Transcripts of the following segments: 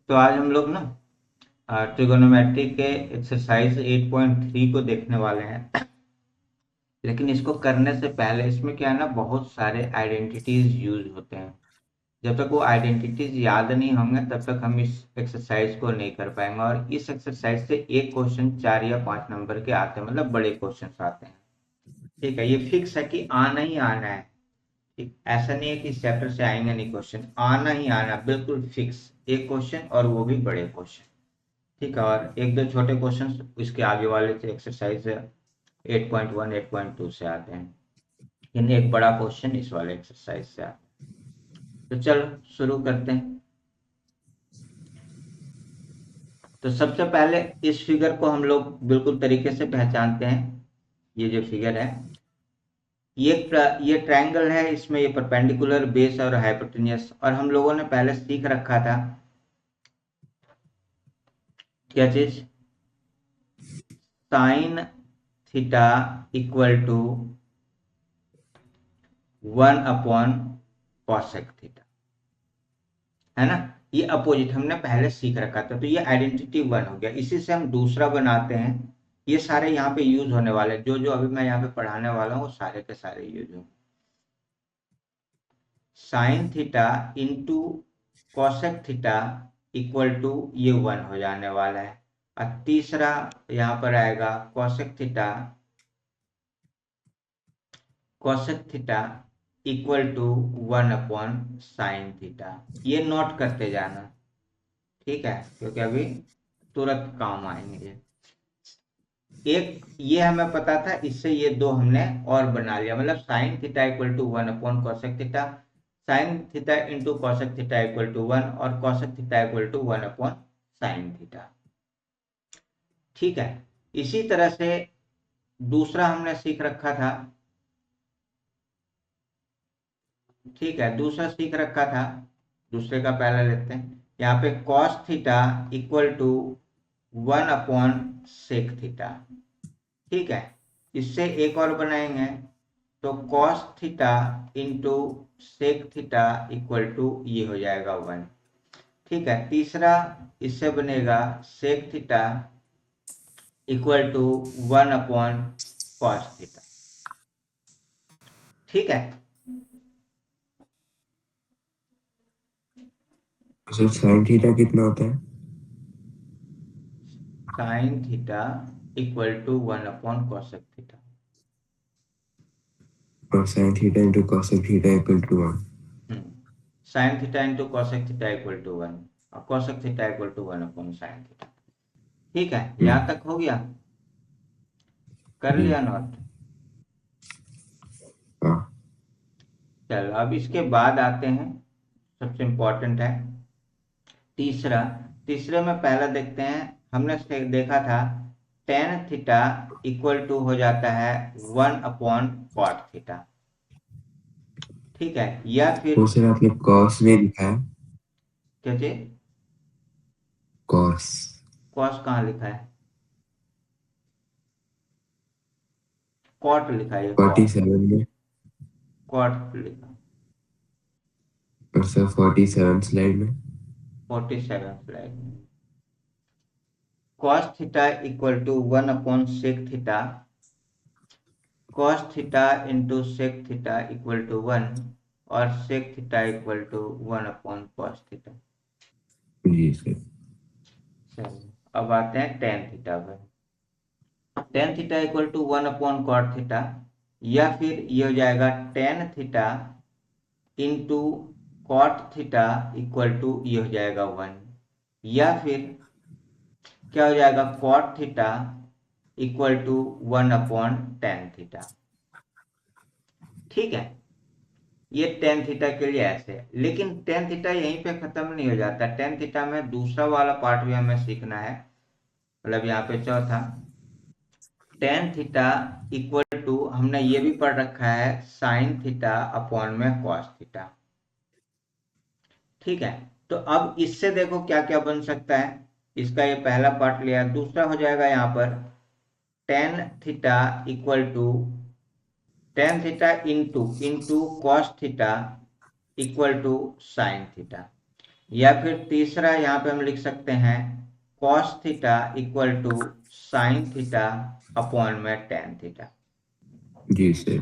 तो आज हम लोग ना ट्रिगोनोमेट्री के एक्सरसाइज 8.3 को देखने वाले हैं। लेकिन इसको करने से पहले इसमें क्या है ना, बहुत सारे आइडेंटिटीज यूज होते हैं। जब तक वो आइडेंटिटीज याद नहीं होंगे तब तक हम इस एक्सरसाइज को नहीं कर पाएंगे। और इस एक्सरसाइज से एक क्वेश्चन 4 या 5 नंबर के आते हैं, मतलब बड़े क्वेश्चन आते हैं। ठीक है, ये फिक्स है कि आना ही आना है। ठीक, ऐसा नहीं है कि इस चैप्टर से आएंगे नहीं क्वेश्चन, आना ही आना, बिल्कुल फिक्स एक क्वेश्चन, और वो भी बड़े क्वेश्चन। ठीक है, और एक दो छोटे क्वेश्चन इसके आगे वाले से एक्सरसाइज 8.1 8.2 से आते हैं, लेकिन एक बड़ा क्वेश्चन इस वाले एक्सरसाइज से आता है। तो चलो शुरू करते हैं। तो सबसे पहले इस फिगर को हम लोग बिल्कुल तरीके से पहचानते हैं। ये जो फिगर है, ये ट्रायंगल है, इसमें ये परपेंडिकुलर बेस और हाइपोटेन्यूस, और हम लोगों ने पहले सीख रखा था क्या चीज, sine theta equal to 1 upon cosec theta, है ना। ये अपोजिट हमने पहले सीख रखा था, तो ये आइडेंटिटी 1 हो गया। इसी से हम दूसरा बनाते हैं। ये सारे यहाँ पे यूज होने वाले, जो जो अभी मैं यहाँ पे पढ़ाने वाला हूँ वो सारे के सारे यूज होंगे। Sine theta into cosec theta equal to ये 1 हो जाने वाला है। और तीसरा यहाँ पर आएगा cosec theta equal to 1 upon sine theta. ये नोट करते जाना, ठीक है, क्योंकि अभी तुरंत काम आएंगे। एक ये हमें पता था, इससे ये दो हमने और बना लिया, मतलब sine theta equal to 1 upon cosec theta, sine theta into cosec theta equal to 1, और cosec theta equal to 1 upon sine theta. ठीक है, इसी तरह से दूसरा हमने सीख रखा था। ठीक है, दूसरा सीख रखा था, दूसरे का पहला लेते हैं। यहाँ पे cos theta equal to 1 upon sec theta. ठीक है, इससे एक और बनाएंगे, तो cos theta into sec theta equal to ये हो जाएगा 1। ठीक है, तीसरा इससे बनेगा sec theta equal to 1 upon cos theta. ठीक है, सर साइन थीटा कितना होता है? Sine theta equal to 1 upon cosec theta. और sine theta into cosec theta equal to 1। Sine theta into cosec theta equal to 1, और cosec theta equal to 1 upon sine theta. ठीक है, यहां तक हो गया, कर जी। लिया नोट। हाँ। चलो अब इसके बाद आते हैं, सबसे इंपॉर्टेंट है तीसरा। तीसरे में पहला देखते हैं, हमने देखा था टेन थीटा इक्वल टू हो जाता है 1 अपॉन कॉट थीटा। ठीक है, या फिर वो सर आपने कॉस में लिखा है। क्या चीज, कॉस कॉस कहाँ लिखा है, कॉट लिखा है, कॉट, 47 में। कॉट लिखा, और सर 47 स्लाइड में। 47 फ्लैग में। Cos theta equal to 1 upon sec theta, cos theta into sec theta equal to 1, और sec theta equal to 1 upon cos theta. जी सर। चलिए अब आते हैं टेन थीटा पर। Tan theta equal to 1 upon cot theta, या फिर ये हो जाएगा tan theta into cot theta equal to ये हो जाएगा 1, या फिर क्या हो जाएगा cot theta equal to 1 upon tan theta. ठीक है, ये टेन थीटा के लिए ऐसे है, लेकिन टेन थीटा यहीं पे खत्म नहीं हो जाता। टेन थीटा में दूसरा वाला पार्ट भी हमें सीखना है, मतलब यहाँ पे चौथा टेन थीटा इक्वल टू, हमने ये भी पढ़ रखा है साइन थीटा अपॉन में कॉस थीटा। ठीक है, तो अब इससे देखो क्या क्या बन सकता है। इसका ये पहला पार्ट लिया, दूसरा हो जाएगा यहाँ पर tan theta equal to tan theta into into cos theta equal to sine theta. या फिर तीसरा यहाँ पे हम लिख सकते हैं cos theta equal to sine theta upon में टेन थीटा। जी सर।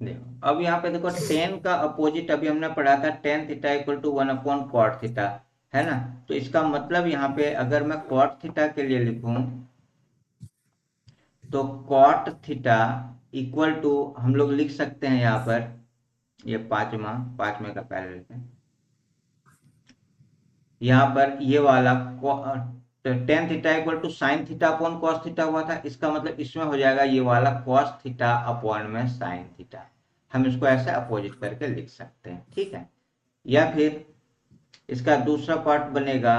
देखो अब यहाँ पे देखो टेन का अपोजिट अभी हमने पढ़ा था tan theta equal to one upon cot theta, है ना। तो इसका मतलब यहाँ पे अगर मैं कॉट थीटा के लिए लिखूं तो कॉट थीटा इक्वल टू हम लोग लिख सकते हैं यहाँ पर, ये पांचवा का पहले लेते हैं। यहाँ पर ये वाला tan theta equal to sine theta upon cos theta हुआ था, इसका मतलब इसमें हो जाएगा ये वाला कॉस थीटा अपॉन में साइन थीटा। हम इसको ऐसे अपोजिट करके लिख सकते हैं, ठीक है। या फिर इसका दूसरा पार्ट बनेगा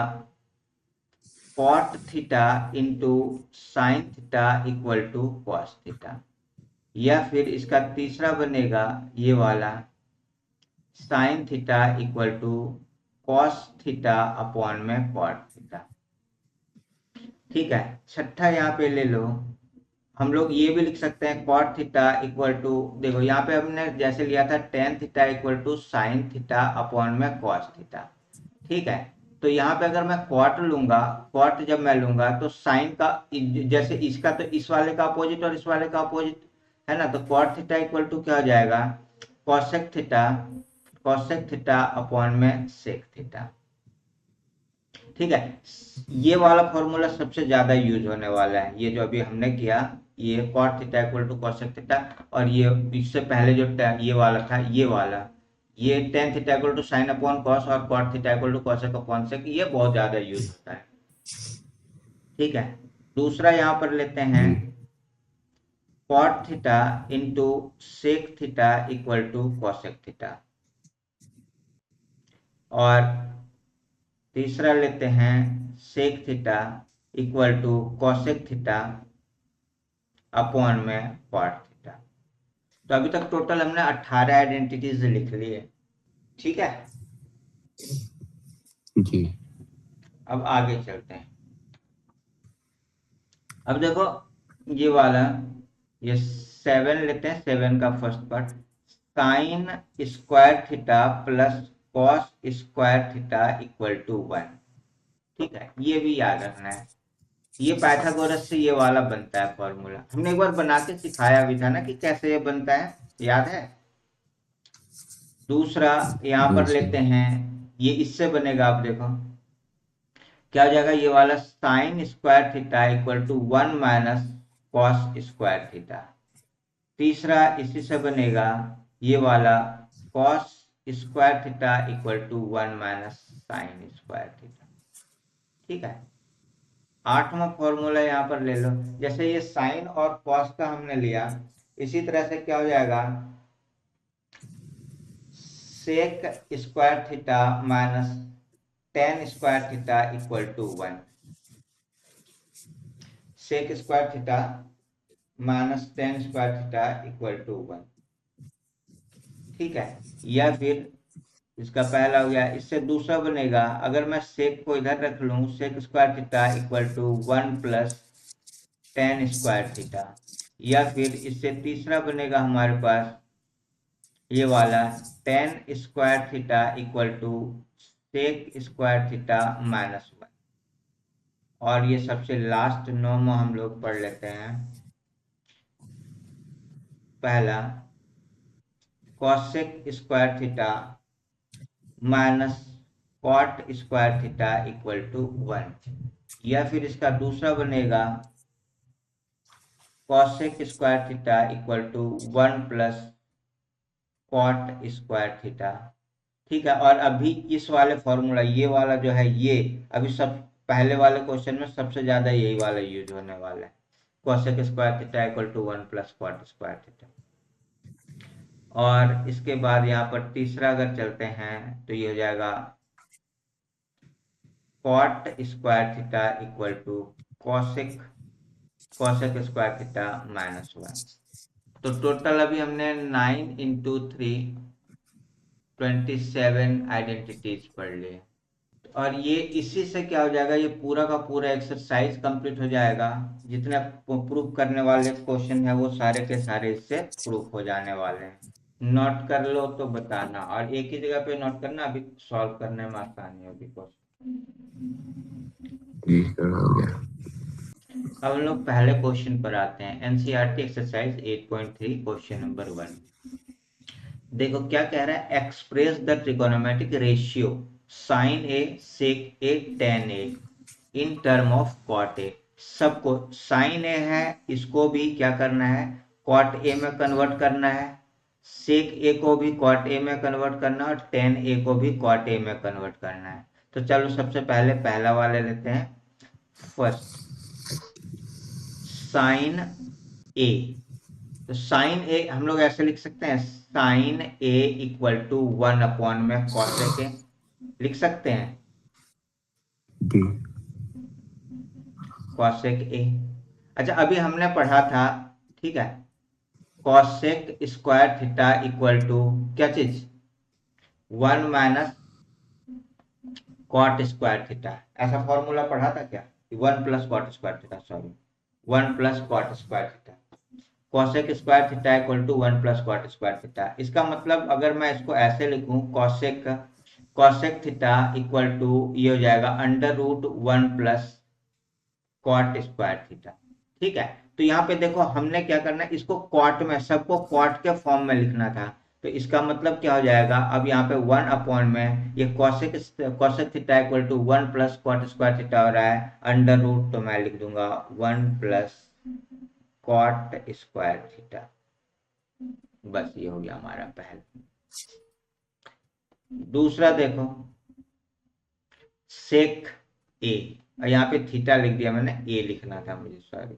cot theta into sine theta equal to cos theta. या फिर इसका तीसरा बनेगा ये वाला sine theta equal to cos theta upon में कॉट थीटा, ठीक है। छठा यहाँ पे ले लो, हम लोग ये भी लिख सकते हैं कॉट थीटा इक्वल टू, देखो यहाँ पे हमने जैसे लिया था tan theta equal to sine theta upon में कॉस थीटा, ठीक है। तो यहाँ पे अगर मैं कॉट लूंगा, कॉट जब मैं लूंगा तो साइन का जैसे इसका तो इस वाले का अपोजिट और इस वाले का अपोजिट, है ना। तो कॉट थीटा इक्वल टू क्या हो जाएगा cosec theta, cosec theta upon में सेक थीटा, ठीक है। ये वाला फॉर्मूला सबसे ज्यादा यूज होने वाला है, ये जो अभी हमने किया, ये cot theta equal to cosec theta. और ये इससे पहले जो ये वाला था, ये वाला, ये tan theta equal to sine upon cos और cot theta equal to cosec upon sec, ये बहुत ज्यादा यूज होता है, ठीक है। दूसरा यहाँ पर लेते हैं जी cot theta into sec theta equal to cosec theta. और तीसरा लेते हैं sec theta equal to cosec theta upon में कॉट थीटा। तो अभी तक टोटल हमने 18 आइडेंटिटीज लिख ली है, ठीक है। जी। अब आगे चलते हैं। अब देखो ये वाला, ये सेवन लेते हैं, सेवन का first part sine square theta plus cos square theta equal to one, ठीक है। ये भी याद रखना है, ये पाइथागोरस से ये वाला बनता है फॉर्मूला, हमने एक बार बना के सिखाया भी था ना कि कैसे ये बनता है, याद है। दूसरा यहाँ हाँ पर सर। लेते हैं, ये इससे बनेगा, आप देखो क्या हो जाएगा, ये वाला sine square theta equal to one minus cos square theta. तीसरा इसी से बनेगा ये वाला cos square theta equal to one minus sine square theta, ठीक है। आठवां फॉर्मूला यहाँ पर ले लो, जैसे ये साइन और कॉस का हमने लिया, इसी तरह से क्या हो जाएगा sec square theta minus tan square theta equal to one, sec square theta minus tan square theta equal to one, ठीक है। या फिर इसका पहला हो गया, इससे दूसरा बनेगा, अगर मैं सेक को इधर रख लूं, sec square theta equal to one plus tan square theta. या फिर इससे तीसरा बनेगा हमारे पास ये वाला tan square theta equal to sec square theta minus one. और ये सबसे लास्ट नौवां हम लोग पढ़ लेते हैं, पहला cosec square theta minus cot square theta equal to one. या फिर इसका दूसरा बनेगा cosec square theta equal to one plus cot square theta, ठीक है। और अभी इस वाले फॉर्मूला, ये वाला जो है, ये अभी सब पहले वाले क्वेश्चन में सबसे ज्यादा यही वाला यूज होने वाला है, cosec square theta equal to one plus cot square theta. और इसके बाद यहाँ पर तीसरा अगर चलते हैं तो ये हो जाएगा cot square theta equal to cosec cosec square theta minus one. तो टोटल अभी हमने 9 × 3 27 आइडेंटिटीज पढ़ लिए। और ये इसी से क्या हो जाएगा, ये पूरा का पूरा एक्सरसाइज कंप्लीट हो जाएगा, जितने प्रूफ करने वाले क्वेश्चन है वो सारे के सारे इससे प्रूफ हो जाने वाले हैं। नोट कर लो तो बताना, और एक ही जगह पे नोट करना, अभी सॉल्व करने में आसानी होगी क्वेश्चन। जी सर, हो गया। अब हम लोग पहले क्वेश्चन पर आते हैं, एनसीईआरटी एक्सरसाइज 8.3 क्वेश्चन नंबर 1। देखो क्या कह रहा है, express the trigonometric ratio sine A sec A tan A in term of cot A. सबको साइन ए है, इसको भी क्या करना है, कॉट ए में कन्वर्ट करना है, सेक ए को भी कॉट ए में कन्वर्ट करना है, और टेन ए को भी कॉट ए में कन्वर्ट करना है। तो चलो सबसे पहले पहला वाले लेते हैं, फर्स्ट साइन ए। तो साइन ए हम लोग ऐसे लिख सकते हैं, साइन ए इक्वल टू 1 में कॉसेक ए, लिख सकते हैं जी कॉसेक ए। अच्छा अभी हमने पढ़ा था, ठीक है, cosec square theta equal to क्या चीज, 1 - कॉट स्क्वायर थीटा, ऐसा फॉर्मूला पढ़ा था क्या, 1 + cot square theta, sorry 1 + cot square theta, cosec square theta equal to 1 + cot square theta. इसका मतलब अगर मैं इसको ऐसे लिखूं, cosec cosec theta equal to ये हो जाएगा √1 + कॉट स्क्वायर थीटा। ठीक है, तो यहाँ पे देखो हमने क्या करना है, इसको कॉट में, सबको कॉट के फॉर्म में लिखना था। तो इसका मतलब क्या हो जाएगा, अब यहाँ पे 1 में ये cosec cosec theta equal to 1 + cot square theta हो रहा है, √, तो मैं लिख दूंगा 1 + कॉट स्क्वायर थीटा। बस ये हो गया हमारा पहला। दूसरा देखो, सेक ए, और यहाँ पे थीटा लिख दिया मैंने, ए लिखना था मुझे, sorry,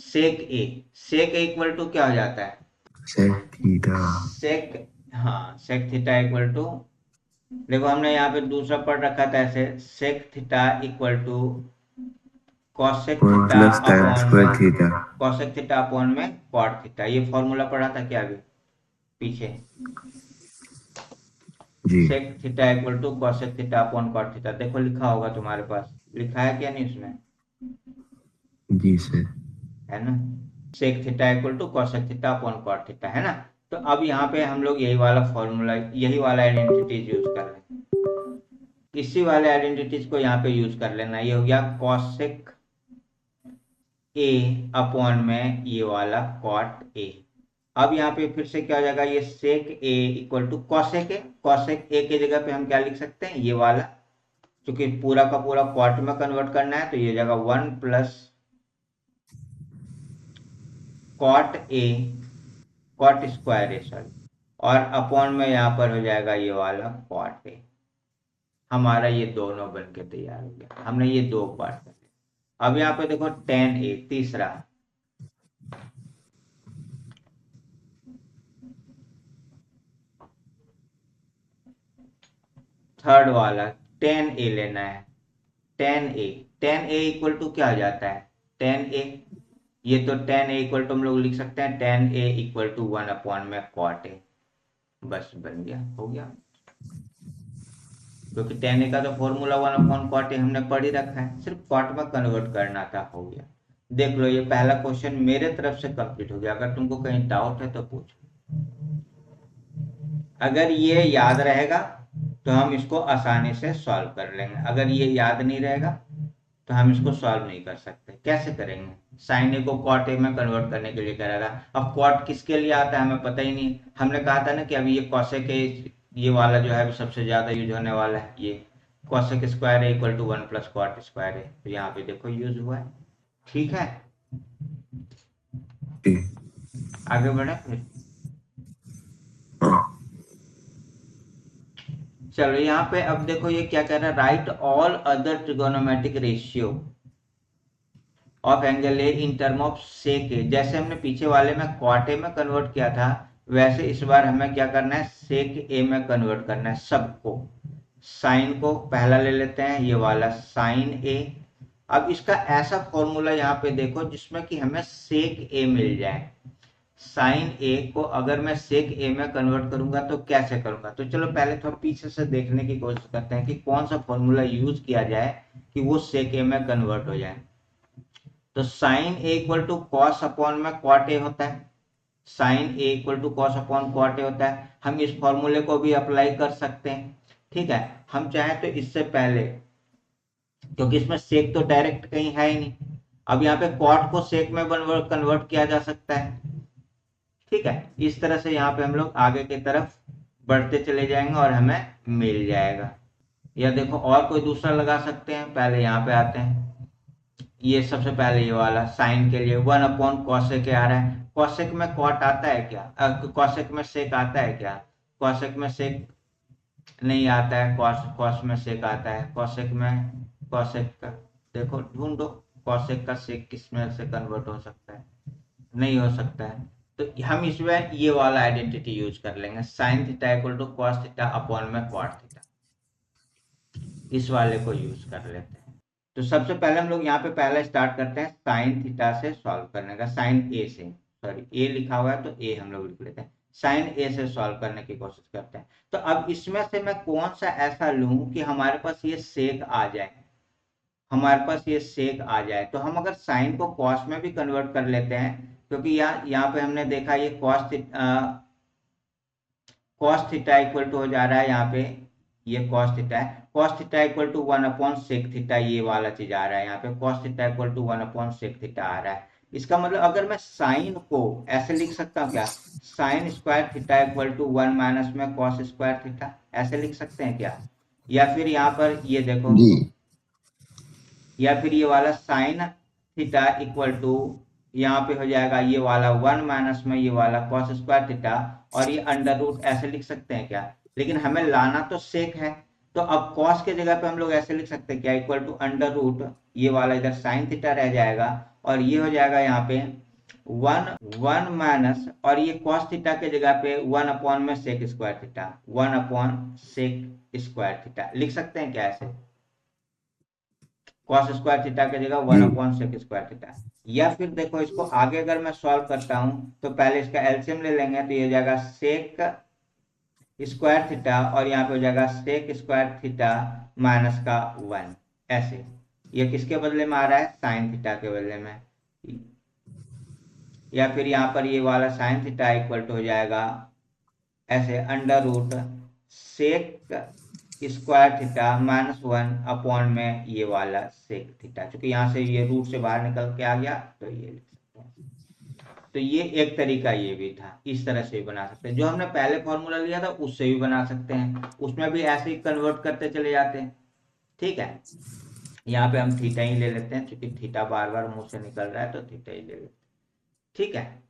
sec A, sec A equal to क्या हो जाता है, सर थीटा। सेक, हाँ सेक थीटा इक्वल टू, देखो हमने यहाँ पे दूसरा पढ़ रखा था ऐसे, sec theta equal to cosec one theta plus time upon square में, थीटा। कॉसेक थीटा अपॉन में कॉट थीटा, ये फॉर्मूला पढ़ा था क्या अभी पीछे, जी sec theta equal to cosec theta upon cot theta, देखो लिखा होगा तुम्हारे पास, लिखा है क्या नहीं उसमें, जी सर। है ना, sec theta equal to cosec theta upon cot theta, है ना। तो अब यहाँ पे हम लोग यही वाला फॉर्मूला, यही वाला आइडेंटिटीज यूज कर रहे हैं, इसी वाले आइडेंटिटीज को यहाँ पे यूज कर लेना। ये हो गया कॉसेक ए अपॉन में ये वाला कॉट ए। अब यहाँ पे फिर से क्या हो जाएगा, ये sec A equal to cosec a, cosec a के जगह पे हम क्या लिख सकते हैं, ये वाला, क्योंकि पूरा का पूरा कॉट में कन्वर्ट करना है, तो ये हो जाएगा 1 + cot A, cot square A sorry, और अपॉन में यहाँ पर हो जाएगा ये वाला कॉट ए। हमारा ये दोनों बन के तैयार हो गया, हमने ये दो पार्ट कर लिया। अब यहाँ पे देखो टेन ए, तीसरा, थर्ड वाला, टेन ए लेना है, tan A, tan A equal to क्या हो जाता है, टेन ए, ये तो टेन ए इक्वल टू हम लोग लिख सकते हैं, टेन ए इक्वल टू 1 में कॉट ए। बस बन गया, हो गया, क्योंकि टेन ए का तो फॉर्मूला 1/कॉट ए हमने पढ़ ही रखा है, सिर्फ कॉट में कन्वर्ट करना था, हो गया। देख लो ये पहला क्वेश्चन मेरे तरफ से कंप्लीट हो गया, अगर तुमको कहीं डाउट है तो पूछो। अगर ये याद रहेगा तो हम इसको आसानी से सॉल्व कर लेंगे, अगर ये याद नहीं रहेगा तो हम इसको सॉल्व नहीं कर सकते। कैसे करेंगे, साइन ए को कॉट ए में कन्वर्ट करने के लिए कह रहा था, अब कॉट किसके लिए आता है हमें पता ही नहीं, हमने कहा था ना कि अभी ये कॉसेक ए, ये वाला जो है सबसे ज्यादा यूज होने वाला है, ये cosec square A equal to 1 + cot square a, तो यहाँ पे देखो यूज हुआ है। ठीक है, जी आगे बढ़े फिर। हाँ। चलो यहाँ पे अब देखो ये क्या कह रहा है, right all other trigonometric ratio of angle a in term of sec a. जैसे हमने पीछे वाले में कॉट ए में कन्वर्ट किया था, वैसे इस बार हमें क्या करना है, सेक ए में कन्वर्ट करना है सबको। साइन को पहला ले लेते हैं, ये वाला साइन ए। अब इसका ऐसा फॉर्मूला यहाँ पे देखो जिसमें कि हमें सेक ए मिल जाए। साइन ए को अगर मैं सेक ए में कन्वर्ट करूंगा तो कैसे करूंगा, तो चलो पहले थोड़ा पीछे से देखने की कोशिश करते हैं कि कौन सा फॉर्मूला यूज किया जाए कि वो सेक ए में कन्वर्ट हो जाए। तो sine A equal to cos upon में कॉट ए होता है, sine A equal to cos upon cot A होता है। हम इस फॉर्मूले को भी अप्लाई कर सकते हैं, ठीक है। हम चाहें तो इससे पहले, क्योंकि इसमें सेक तो डायरेक्ट कहीं है ही नहीं, अब यहाँ पे कॉट को सेक में कन्वर्ट किया जा सकता है, ठीक है। इस तरह से यहाँ पे हम लोग आगे की तरफ बढ़ते चले जाएंगे और हमें मिल जाएगा। या देखो और कोई दूसरा लगा सकते हैं, पहले यहाँ पे आते हैं। ये सबसे पहले ये वाला साइन के लिए 1 अपॉन कॉसेक आ रहा है। कॉसेक में कॉट आता है क्या? कॉसेक में सेक आता है क्या? कॉसेक में सेक नहीं आता है। कॉस कॉस में सेक आता है। कॉसेक में कॉसेक का देखो ढूंढो, कॉसेक का सेक किस में से कन्वर्ट हो सकता है? नहीं हो सकता है। तो हम इसमें ये वाला आइडेंटिटी यूज कर लेंगे, sine theta equal to cos theta upon में कॉट थीटा। इस वाले को यूज कर लेते हैं। तो सबसे पहले हम लोग यहाँ पे पहले स्टार्ट करते हैं साइन थीटा से सॉल्व करने का, साइन ए से, सॉरी ए लिखा हुआ है तो ए हम लोग लिख लेते हैं। साइन ए से सॉल्व करने की कोशिश करते हैं। तो अब इसमें से मैं कौन सा ऐसा लूं कि हमारे पास ये सेक आ जाए, हमारे पास ये सेक आ जाए। तो हम अगर साइन को कॉस में भी कन्वर्ट कर लेते हैं, क्योंकि यहाँ पे हमने देखा ये कॉस थीटा इक्वल टू हो जा रहा है यहाँ पे, ये कॉस थीटा है। Cos theta equal to 1 upon sec theta, ये वाला चीज आ रहा है यहाँ पे। Cos theta equal to 1 upon sec theta आ रहा है। इसका मतलब अगर मैं साइन को ऐसे लिख सकता हूँ क्या, sine square theta equal to 1 minus में कॉस स्क्वायर थीटा, ऐसे लिख सकते हैं क्या? या फिर यहाँ पर ये देखो, जी या फिर ये वाला साइन थीटा इक्वल टू यहाँ पे हो जाएगा ये वाला 1 माइनस में ये वाला कॉस स्क्वायर थीटा, और ये अंडर रूट, ऐसे लिख सकते हैं क्या? लेकिन हमें लाना तो सेक है, तो अब कॉस के जगह पे हम लोग ऐसे लिख सकते हैं क्या, इक्वल टू अंडर रूट ये वाला इधर साइन थीटा रह जाएगा, और ये हो जाएगा यहाँ पे 1 माइनस, और ये कॉस थीटा के जगह पे 1 अपॉन में sec square theta, 1 upon sec square theta लिख सकते हैं क्या ऐसे? कॉस स्क्वायर थीटा की जगह 1 जी अपॉन सेक स्क्वायर थीटा। या फिर देखो इसको आगे अगर मैं सॉल्व करता हूं तो पहले इसका एलसीएम ले लेंगे, तो ये हो जाएगा सेक स्क्वायर थीटा, और यहाँ पे हो जाएगा सेक स्क्वायर थीटा माइनस का 1, ऐसे। ये किसके बदले में आ रहा है? साइन थीटा के बदले में। या फिर यहाँ पर ये वाला साइन थीटा इक्वल टू हो जाएगा ऐसे under root sec square theta minus 1 upon में ये वाला सेक थीटा, क्योंकि यहाँ से ये रूट से बाहर निकल के आ गया, तो ये लिख सकते हैं। तो ये एक तरीका ये भी था, इस तरह से भी बना सकते हैं। जो हमने पहले फॉर्मूला लिया था उससे भी बना सकते हैं, उसमें भी ऐसे ही कन्वर्ट करते चले जाते हैं, ठीक है। यहाँ पे हम थीटा ही ले लेते हैं, क्योंकि थीटा बार बार मुंह से निकल रहा है, तो थीटा ही ले लेते हैं, ठीक है।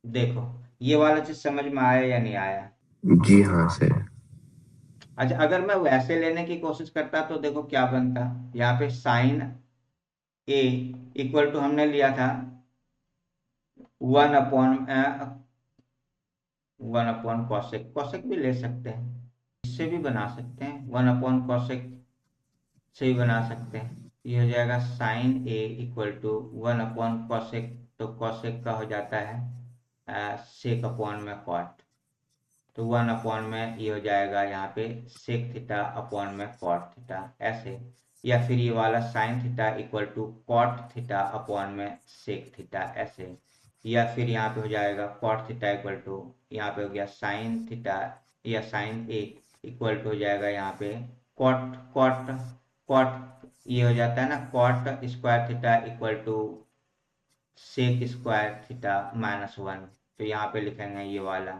देखो ये वाला चीज समझ में आया या नहीं आया? जी हाँ सर। अच्छा, अगर मैं वैसे लेने की कोशिश करता तो देखो क्या बनता। यहाँ पे साइन ए इक्वल टू हमने लिया था 1 अपॉन कॉसेक, कॉसेक भी ले सकते हैं, इससे भी बना सकते हैं, 1 अपॉन कॉसेक से भी बना सकते हैं। ये हो जाएगा sine A equal to 1 upon cosec, तो कॉसेक का हो जाता है सेक अपॉन में कॉट, तो 1 अपॉन में ये हो जाएगा यहाँ पे सेक थीटा अपॉन में कॉट थीटा, ऐसे। या फिर ये वाला sine theta equal to cot theta upon में सेक थीटा, ऐसे। या फिर यहाँ पे हो जाएगा कॉट थीटा इक्वल टू, यहाँ पे हो गया साइन थीटा या साइन ए इक्वल टू हो जाएगा यहाँ पे कॉट कॉट कॉट, ये हो जाता है ना cot square theta equal to sec square theta minus 1, तो यहाँ पे लिखेंगे ये वाला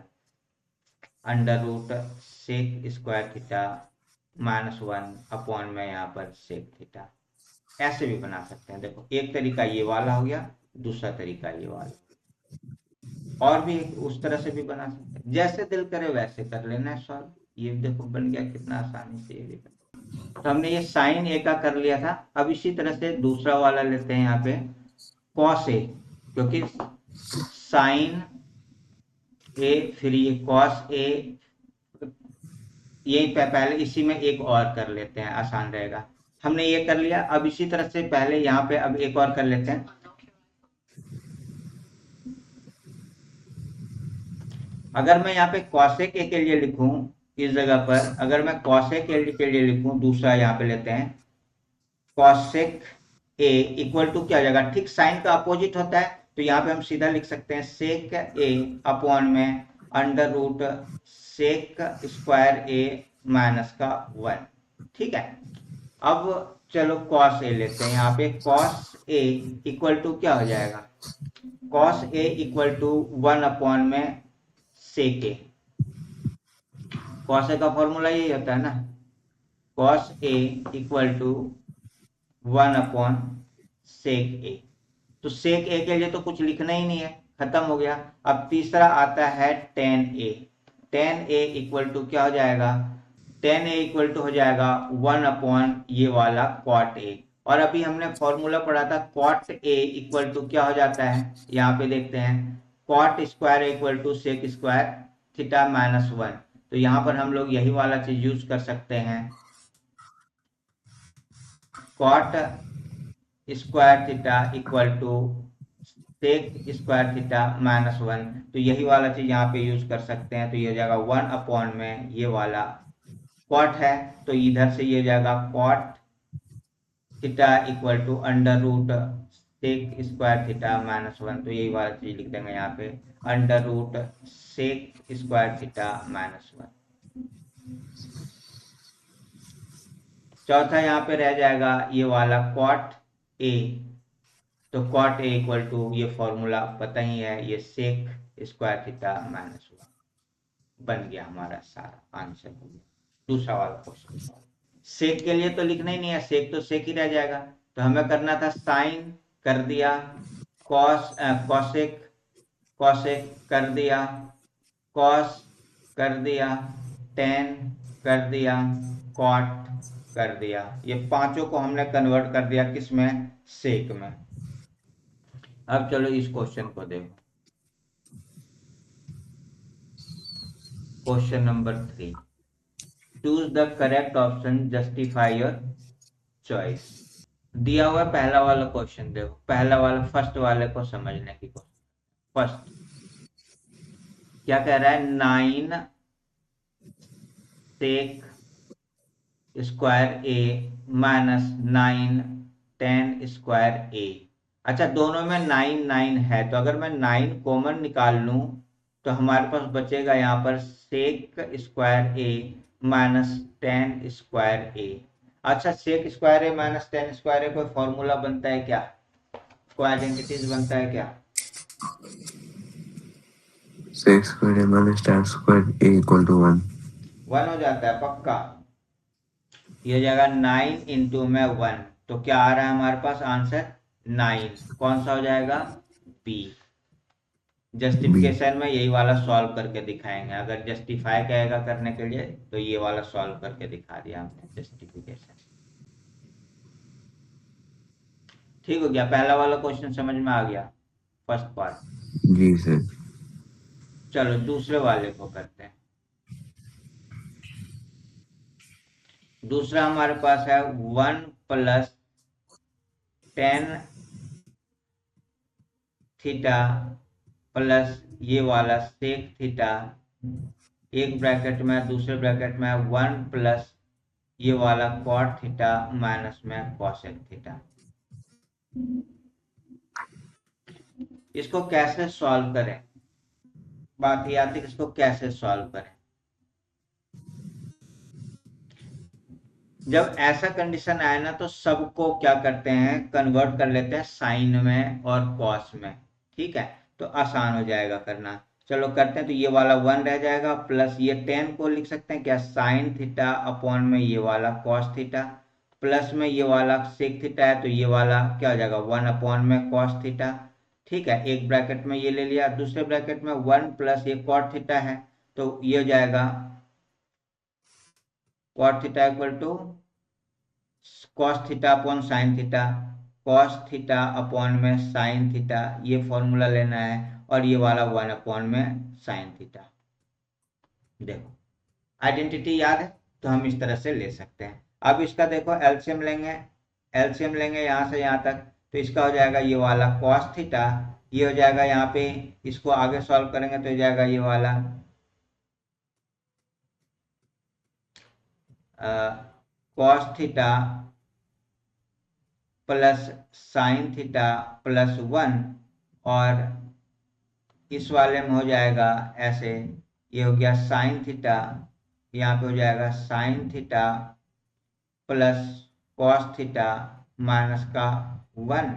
under root sec square theta minus 1 upon में यहाँ पर सेक थीटा, ऐसे भी बना सकते हैं। देखो एक तरीका ये वाला हो गया, दूसरा तरीका ये वाला, और भी उस तरह से भी बना सकते हैं, जैसे दिल करे वैसे कर लेना सॉल्व। ये देखो बन गया कितना आसानी से, ये भी तो हमने ये साइन ए का कर लिया था। अब इसी तरह से दूसरा वाला लेते हैं यहाँ पे कॉस ए, क्योंकि साइन ए फिर ये कॉस ए, यही पहले इसी में एक और कर लेते हैं, आसान रहेगा। हमने ये कर लिया, अब इसी तरह से पहले यहाँ पे अब एक और कर लेते हैं। अगर मैं यहाँ पे कॉसेक ए के लिए लिखूं, इस जगह पर अगर मैं कॉसेक ए के लिए लिखूं, दूसरा यहाँ पे लेते हैं कॉसेक ए इक्वल टू क्या हो जाएगा, ठीक साइन का अपोजिट होता है, तो यहाँ पे हम सीधा लिख सकते हैं सेक ए अपॉन में under root sec square A minus का 1। ठीक है, अब चलो कॉस ए लेते हैं। यहाँ पे कॉस ए इक्वल टू क्या हो जाएगा, cos A equal to 1 upon में सेक ए। कॉस ए का फॉर्मूला यही होता है ना, cos A equal to 1 upon sec a. तो सेक ए के लिए तो कुछ लिखना ही नहीं है, खत्म हो गया। अब तीसरा आता है tan A. Tan A equal to क्या हो जाएगा, टेन ए इक्वल टू हो जाएगा 1 अपॉन ये वाला कॉट ए। और अभी हमने फॉर्मूला पढ़ा था कॉट ए इक्वल टू क्या हो जाता है, यहाँ पे देखते हैं, cot square equal to sec square theta minus 1। तो यहाँ पर हम लोग यही वाला चीज यूज कर सकते हैं, cot square theta equal to sec square theta minus 1। तो यही वाला चीज यहाँ पे यूज कर सकते हैं। तो ये हो जाएगा 1 अपॉन में ये वाला कॉट है, तो इधर से ये हो जाएगा cot theta equal to under root sec square theta minus 1। तो यही वाला चीज लिख देंगे यहाँ पे, under root sec square theta minus 1। चौथा यहाँ पे रह जाएगा ये वाला कॉट ए। तो कॉट ए इक्वल टू ये फॉर्मूला पता ही है, ये सेक स्क्वायर थीटा माइनस 1 बन गया, हमारा सारा आंसर हो गया। दूसरा वाला क्वेश्चन, सेक के लिए तो लिखना ही नहीं है, सेक तो सेक ही रह जाएगा। तो हमें करना था साइन कर दिया, कॉस कॉसेक कॉसेक कर दिया, कॉस कर दिया, टेन कर दिया, कॉट कर दिया। ये पांचों को हमने कन्वर्ट कर दिया किसमें, सेक में। अब चलो इस क्वेश्चन को देखो, question number 3, choose the correct option, justify your choice. दिया हुआ पहला वाला क्वेश्चन देखो, पहला वाला फर्स्ट वाले को समझने की कोशिश। फर्स्ट क्या कह रहा है, 9 सेक square A minus 9 ten square ए। अच्छा, दोनों में 9 9 है, तो अगर मैं 9 कॉमन निकाल लूं तो हमारे पास बचेगा यहाँ पर सेक square A minus tan square ए। अच्छा, सेक square A minus tan square ए कोई फॉर्मूला बनता है क्या, कोई आइडेंटिटीज बनता है क्या? Sec square A minus tan square A equal to 1। 1 हो जाता है पक्का। ये हो जाएगा 9 इंटू में 1, तो क्या आ रहा है हमारे पास आंसर 9। कौन सा हो जाएगा, बी। बी। जस्टिफिकेशन में यही वाला सॉल्व करके दिखाएंगे, अगर जस्टिफाई कहेगा करने के लिए तो ये वाला सॉल्व करके दिखा दिया हमने जस्टिफिकेशन। ठीक हो गया, पहला वाला क्वेश्चन समझ में आ गया, फर्स्ट पार्ट। जी सर। चलो दूसरे वाले को करते हैं। दूसरा हमारे पास है 1 प्लस टेन थीटा प्लस ये वाला सेक थीटा, एक ब्रैकेट में, दूसरे ब्रैकेट में 1 प्लस ये वाला कॉट थीटा माइनस में कॉसेक थीटा। इसको कैसे सॉल्व करें, बात ये आती है कि इसको कैसे सॉल्व करें। जब ऐसा कंडीशन आए ना तो सबको क्या करते हैं, कन्वर्ट कर लेते हैं साइन में और कॉस में। ठीक है, तो आसान हो जाएगा करना। चलो करते हैं, तो ये वाला 1 रह जाएगा, प्लस ये 10 को लिख सकते हैं क्या, साइन थीटा अपॉन में ये वाला कॉस थीटा, प्लस में ये वाला सेक थीटा है, तो ये वाला क्या हो जाएगा 1 अपॉन में कॉस थीटा। ठीक है, एक ब्रैकेट में ये ले लिया, दूसरे ब्रैकेट में 1 प्लस ये कॉट थीटा है, तो ये हो जाएगा cot theta equal to cos theta upon sine theta, cos theta upon में साइन थीटा, ये फॉर्मूला लेना है, और ये वाला 1 अपॉन में साइन थीटा। देखो आइडेंटिटी याद है तो हम इस तरह से ले सकते हैं। अब इसका देखो एलसीएम लेंगे, एलसीएम लेंगे यहाँ से यहाँ तक, तो इसका हो जाएगा ये वाला कॉस थीटा, ये हो जाएगा यहाँ पे, इसको आगे सॉल्व करेंगे तो हो जाएगा ये वाला cos theta plus sign theta plus 1, और इस वाले में हो जाएगा ऐसे, ये हो गया साइन थीटा, यहाँ पे हो जाएगा sign theta plus cos theta minus का 1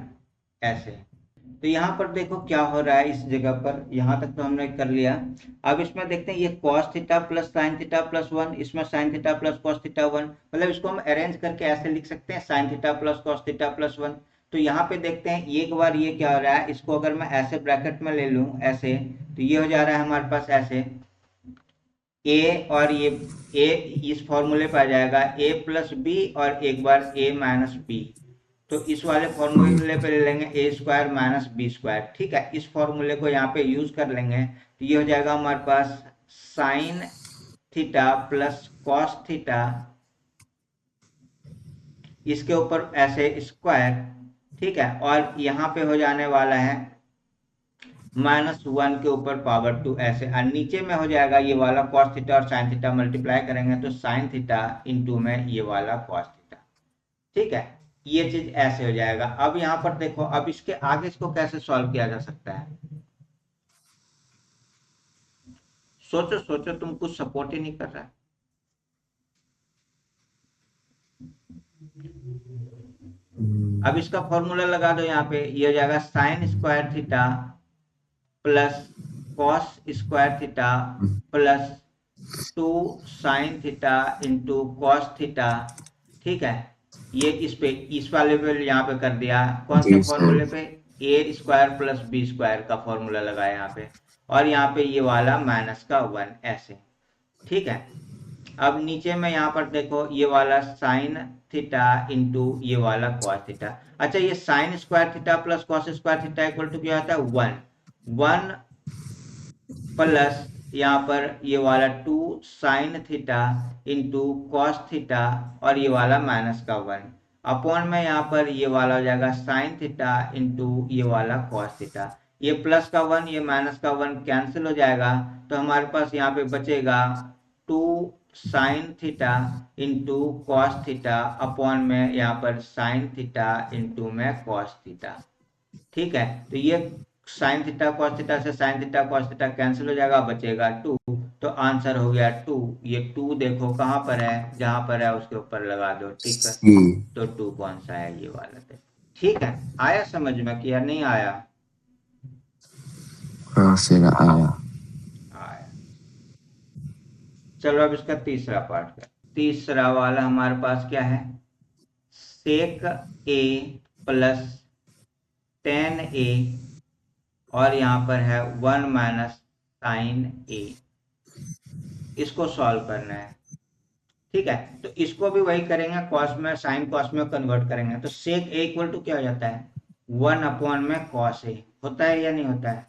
ऐसे। तो यहाँ पर देखो क्या हो रहा है इस जगह पर, यहाँ तक तो हमने कर लिया। अब इसमें देखते हैं ये cos theta plus sign theta plus 1, इसमें sign theta plus cos theta 1, मतलब इसको हम अरेंज करके ऐसे लिख सकते हैं sign theta plus cos theta plus 1। तो यहाँ पे देखते हैं एक बार ये क्या हो रहा है, इसको अगर मैं ऐसे ब्रैकेट में ले लूं ऐसे, तो ये हो जा रहा है हमारे पास ऐसे ए, और ये ए इस फॉर्मूले पर आ जाएगा ए प्लस बी और एक बार ए माइनस बी। तो इस वाले फॉर्मूले पे ले लेंगे ए स्क्वायर माइनस बी स्क्वायर। ठीक है, इस फॉर्मूले को यहाँ पे यूज कर लेंगे, तो ये हो जाएगा हमारे पास sine theta plus cos theta, इसके ऊपर ऐसे स्क्वायर। ठीक है, और यहाँ पे हो जाने वाला है -1 के ऊपर पावर 2 ऐसे, और नीचे में हो जाएगा ये वाला cos थीटा और sin थीटा मल्टीप्लाई करेंगे तो sin थीटा इंटू में ये वाला cos थीटा। ठीक है, ये चीज ऐसे हो जाएगा। अब यहाँ पर देखो, अब इसके आगे इसको कैसे सॉल्व किया जा सकता है, सोचो सोचो, तुम कुछ सपोर्ट ही नहीं कर रहा है। अब इसका फॉर्मूला लगा दो, यहाँ पे ये हो जाएगा sign square theta plus cos square theta plus 2 sign theta into cos theta. ठीक है, ये इस वाले पे यहाँ पे कर दिया, कौन से जी सर। फॉर्मूले पे, ए स्क्वायर प्लस बी स्क्वायर का फॉर्मूला लगाया यहाँ पे, और यहाँ पे ये वाला माइनस का 1 ऐसे। ठीक है, अब नीचे में यहाँ पर देखो ये वाला साइन थीटा इंटू ये वाला कॉस थीटा। अच्छा, ये sine square theta plus cos square theta equal to क्या होता है 1, 1 प्लस यहाँ पर ये वाला 2 sign theta into cos theta और ये वाला माइनस का 1 अपॉन में यहाँ पर ये वाला हो जाएगा साइन थीटा इंटू ये वाला कॉस थीटा। ये प्लस का 1 ये माइनस का 1 कैंसिल हो जाएगा, तो हमारे पास यहाँ पे बचेगा 2 sign theta into cos theta upon में यहाँ पर साइन थीटा इंटू में कॉस थीटा। ठीक है, तो ये साइन थीटा कॉस थीटा से sign theta cos theta cancel हो जाएगा, बचेगा 2। तो आंसर हो गया 2। ये 2 देखो कहाँ पर है, जहां पर है उसके ऊपर लगा दो टिक। सी। तो 2 कौन सा है, ये वाला थे। ठीक है, आया समझ में कि या नहीं आया? हाँ सर आया। आया। चलो अब इसका तीसरा पार्ट कर। तीसरा वाला हमारे पास क्या है, सेक ए प्लस टेन ए और यहाँ पर है 1 माइनस साइन ए, इसको सॉल्व करना है। ठीक है, तो इसको भी वही करेंगे, कॉस में साइन कॉस में कन्वर्ट करेंगे, तो सेक ए इक्वल टू क्या हो जाता है 1 अपॉन में कॉस ए, होता है या नहीं होता है?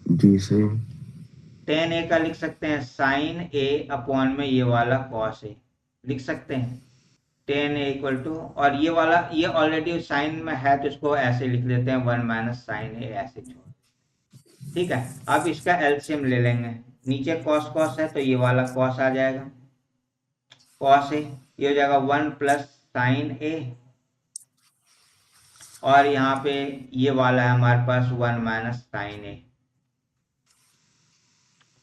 जी सर। टेन ए का लिख सकते हैं साइन ए अपॉन में ये वाला कॉस ए, लिख सकते हैं टेन ए इक्वल टू, और ये वाला ये ऑलरेडी साइन में है तो इसको ऐसे लिख देते हैं 1 माइनस साइन ए ऐसे छोड़। ठीक है, अब इसका एलसीएम ले लेंगे, नीचे कॉस कॉस है तो ये वाला कॉस आ जाएगा, कॉस ए, ये हो जाएगा 1 प्लस साइन ए, और यहाँ पे ये वाला है हमारे पास 1 माइनस साइन ए।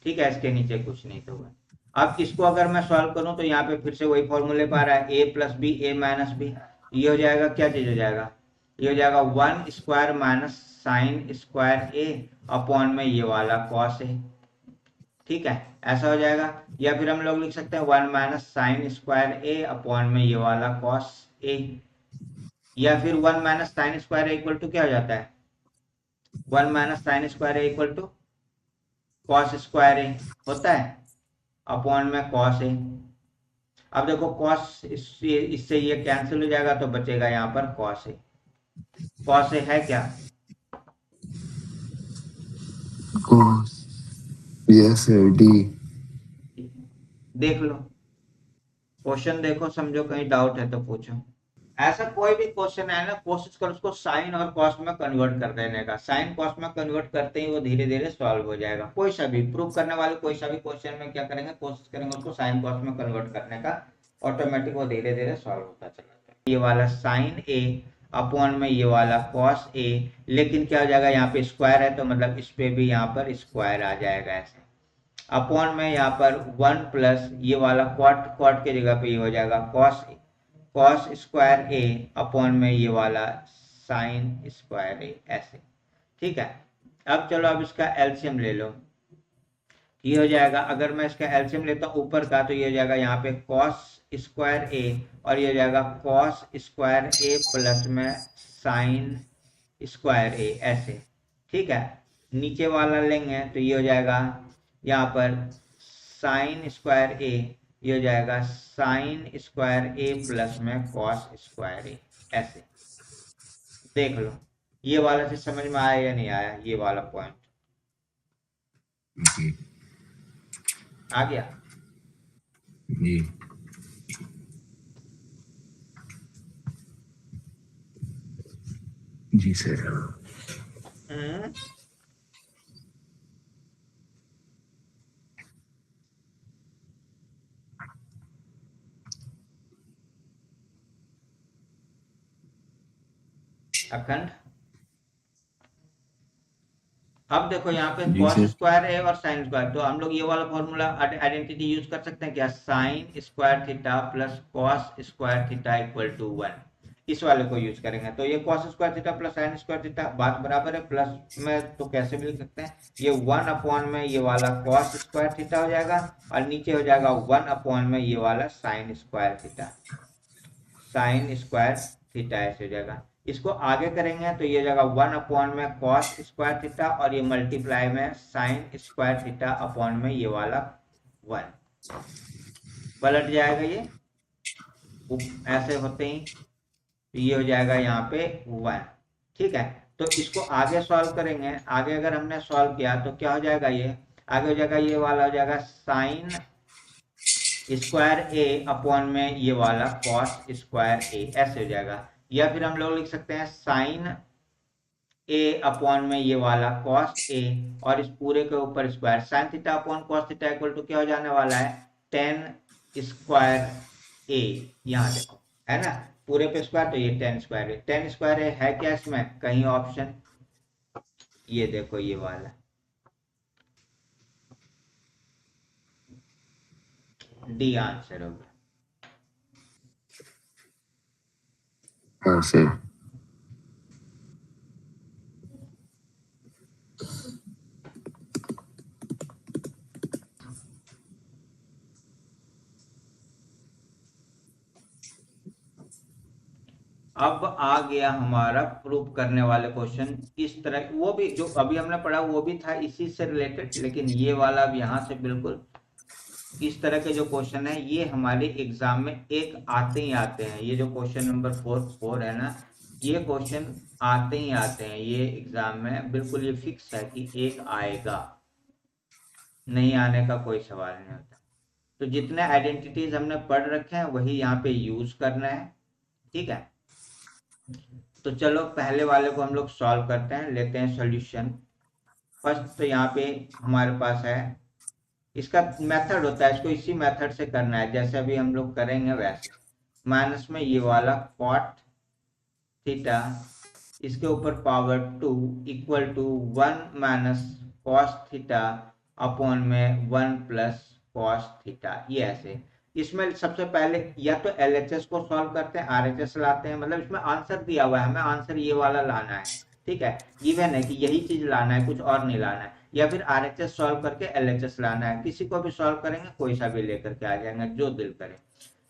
ठीक है, इसके नीचे कुछ नहीं तो हुआ। अब इसको अगर मैं सॉल्व करूं तो यहाँ पे फिर से वही फॉर्मूले पर आ रहा है, ए प्लस बी ए माइनस बी, ये हो जाएगा क्या चीज हो जाएगा, ये हो जाएगा 1 square minus sine square a upon में ये वाला कॉस ए। ठीक है, ऐसा हो जाएगा, या फिर हम लोग लिख सकते हैं 1 minus sine square a upon में ये वाला कॉस ए, या फिर 1 minus sine square A equal to क्या हो जाता है 1 minus sine square A equal to cos square a होता है अपॉन में कॉस ए। अब देखो कॉस इससे ये कैंसिल हो जाएगा तो बचेगा यहाँ पर कॉस ए, कॉस ए है क्या, कॉस। Yes sir D. देख लो क्वेश्चन, देखो समझो, कहीं डाउट है तो पूछो। ऐसा कोई भी क्वेश्चन है ना, कोशिश करो उसको साइन और कॉस में कन्वर्ट कर देने का, साइन कॉस में कन्वर्ट करते ही वो धीरे धीरे सॉल्व हो जाएगा। कोई सा भी प्रूव करने वाले कोई सा भी क्वेश्चन में क्या करेंगे, कोशिश करेंगे उसको साइन कॉस में कन्वर्ट करने का, ऑटोमेटिक वो धीरे धीरे सॉल्व होता चला जाएगा। ये वाला साइन ए अपॉन में ये वाला कॉस ए, लेकिन क्या हो जाएगा यहाँ पे स्क्वायर है तो मतलब इस पे भी यहाँ पर स्क्वायर आ जाएगा ऐसे, अपॉन में यहाँ पर 1 प्लस ये वाला कॉट, कॉट के जगह पे ये हो जाएगा cos, cos square a upon में ये वाला साइन स्क्वायर ए ऐसे। ठीक है, अब चलो अब इसका एलसीएम ले लो, ये हो जाएगा, अगर मैं इसका एलसीएम लेता हूँ ऊपर का तो ये हो जाएगा यहाँ पे कॉस स्क्वायर ए और ये हो जाएगा कॉस स्क्वायर ए प्लस में साइन स्क्वायर ए ऐसे। ठीक है, नीचे वाला लेंगे तो ये हो जाएगा यहाँ पर साइन स्क्वायर ए, ये हो जाएगा साइन स्क्वायर ए प्लस में कॉस स्क्वायर ए ऐसे। देख लो ये वाला से समझ में आया या नहीं आया, ये वाला पॉइंट जी आ गया। जी जी सर। हम्म, अखंड, अब देखो यहाँ पे जी कॉस सर। स्क्वायर है और साइन स्क्वायर, तो हम लोग ये वाला फॉर्मूला आइडेंटिटी यूज कर सकते हैं क्या, sine square theta plus cos square theta equal to 1, इस वाले को यूज करेंगे तो ये cos square theta plus sine square theta बात बराबर है, प्लस में तो कैसे भी लिख सकते हैं, ये 1 अपॉन में ये वाला कॉस स्क्वायर थीटा हो जाएगा और नीचे हो जाएगा 1 अपॉन में ये वाला sine square theta, sine square theta ऐसे हो जाएगा। इसको आगे करेंगे तो ये जाएगा 1 अपॉन में कॉस स्क्वायर थीटा और ये मल्टीप्लाई में साइन स्क्वायर थीटा अपॉन में ये वाला 1 पलट जाएगा, ये ऐसे होते ही तो ये हो जाएगा यहाँ पे 1। ठीक है, तो इसको आगे सॉल्व करेंगे, आगे अगर हमने सॉल्व किया तो क्या हो जाएगा, ये आगे हो जाएगा ये वाला हो जाएगा साइन स्क्वायर ए अपॉन में ये वाला कॉस स्क्वायर ए ऐसे हो जाएगा, या फिर हम लोग लिख सकते हैं साइन ए अपॉन में ये वाला कॉस ए और इस पूरे के ऊपर square, sine theta upon cos theta equal to क्या हो जाने वाला है, टेन स्क्वायर ए, यहाँ देखो है ना पूरे पे स्क्वायर तो ये टेन स्क्वायर ए, टेन स्क्वायर ए है क्या इसमें कहीं ऑप्शन, ये देखो ये वाला डी आंसर होगा। हाँ सर। अब आ गया हमारा प्रूफ करने वाले क्वेश्चन, इस तरह वो भी जो अभी हमने पढ़ा वो भी था इसी से रिलेटेड, लेकिन ये वाला अब यहाँ से बिल्कुल इस तरह के जो क्वेश्चन है ये हमारे एग्जाम में एक आते ही आते हैं, ये जो क्वेश्चन नंबर 4 है ना, ये क्वेश्चन आते ही आते हैं, ये एग्जाम में बिल्कुल ये फिक्स है कि एक आएगा, नहीं आने का कोई सवाल नहीं होता। तो जितने आइडेंटिटीज हमने पढ़ रखे हैं वही यहाँ पे यूज करना है। ठीक है, तो चलो पहले वाले को हम लोग सॉल्व करते हैं, लेते हैं सॉल्यूशन। फर्स्ट तो यहाँ पे हमारे पास है, इसका मेथड होता है, इसको इसी मेथड से करना है जैसे अभी हम लोग करेंगे वैसे, माइनस में ये वाला कॉट थीटा इसके ऊपर power 2 equal to 1 minus cos theta upon में 1 प्लस कॉस थीटा, ये ऐसे। इसमें सबसे पहले या तो एलएचएस को सॉल्व करते हैं, आरएचएस लाते हैं, मतलब इसमें आंसर दिया हुआ है, हमें आंसर ये वाला लाना है। ठीक है, गिवन है कि यही चीज लाना है, कुछ और नहीं लाना है, या फिर आरएचएस सॉल्व करके एलएचएस लाना है, किसी को भी सॉल्व करेंगे, कोई सा भी लेकर के आ जाएंगे जो दिल करे।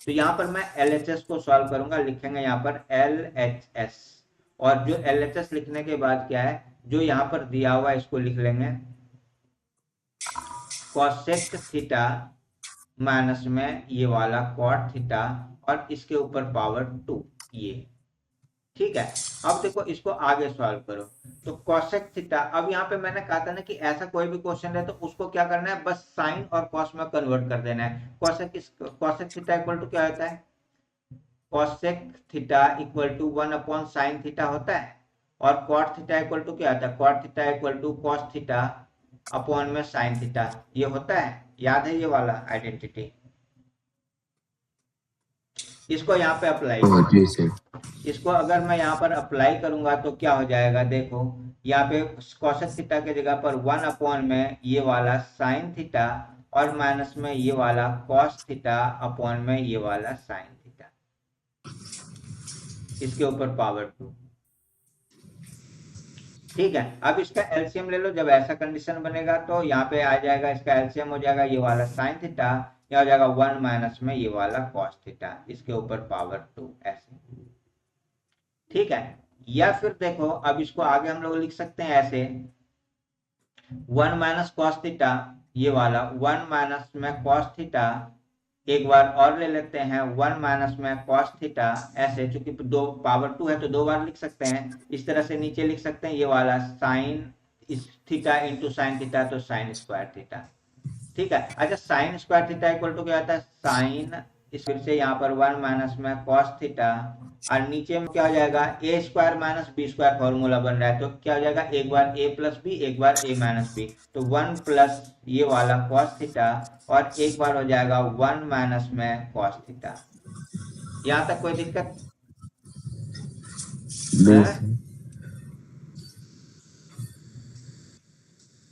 तो यहाँ पर मैं एलएचएस को सॉल्व करूंगा, लिखेंगे यहाँ पर एलएचएस, और जो एलएचएस लिखने के बाद क्या है, जो यहाँ पर दिया हुआ है इसको लिख लेंगे कोसेक थीटा माइनस में ये वाला कॉट थीटा और इसके ऊपर पावर 2 ये। ठीक है, अब देखो इसको आगे सॉल्व करो, तो कोसेक थीटा, अब यहाँ पे मैंने कहा था ना कि ऐसा कोई भी क्वेश्चन है तो उसको क्या करना है, बस साइन और कॉस में कन्वर्ट कर देना है। कोसेक थीटा इक्वल टू क्या होता है, cosec theta equal to 1 upon sine theta होता है, और कॉट थीटा इक्वल टू क्या होता है, cot theta equal to cos theta upon में साइन थीटा, ये होता है, याद है ये वाला आइडेंटिटी, इसको यहाँ पे अप्लाई हाँ करो। जी सर। इसको अगर मैं यहाँ पर अप्लाई करूंगा तो क्या हो जाएगा, देखो यहाँ पे कॉसेक थीटा के जगह पर 1 में ये वाला साइन थीटा और माइनस में ये वाला कॉस थीटा अपॉन में ये वाला साइन थीटा, इसके ऊपर पावर 2। ठीक है, अब इसका एलसीएम ले लो। जब ऐसा कंडीशन बनेगा तो यहाँ पे आ जाएगा, इसका एलसीएम हो जाएगा ये वाला साइन थीटा, या हो जाएगा 1 माइनस में ये वाला कॉस थीटा, इसके ऊपर पावर 2 ऐसे। ठीक है, या फिर देखो अब इसको आगे हम लोग लिख सकते हैं ऐसे, 1 माइनस कॉस थीटा, ये वाला 1 माइनस में कॉस थीटा, एक बार और ले लेते हैं 1 माइनस में कॉस थीटा, ऐसे चूंकि दो पावर 2 है तो दो बार लिख सकते हैं। इस तरह से नीचे लिख सकते हैं ये वाला sine theta into sine theta, तो साइन स्क्वायर थीटा। ठीक है, अच्छा sine square theta equal to क्या होता है, साइन, इस फिर से यहाँ पर 1 माइनस में कॉस थीटा, और नीचे में क्या हो जाएगा, a square minus b square formula बन रहा है, तो क्या हो जाएगा, एक बार ए प्लस बी, एक बार ए माइनस बी, तो 1 प्लस ये वाला कॉस थीटा, और एक बार हो जाएगा 1 माइनस में कॉस थीटा। यहाँ तक कोई दिक्कत नहीं है? सर।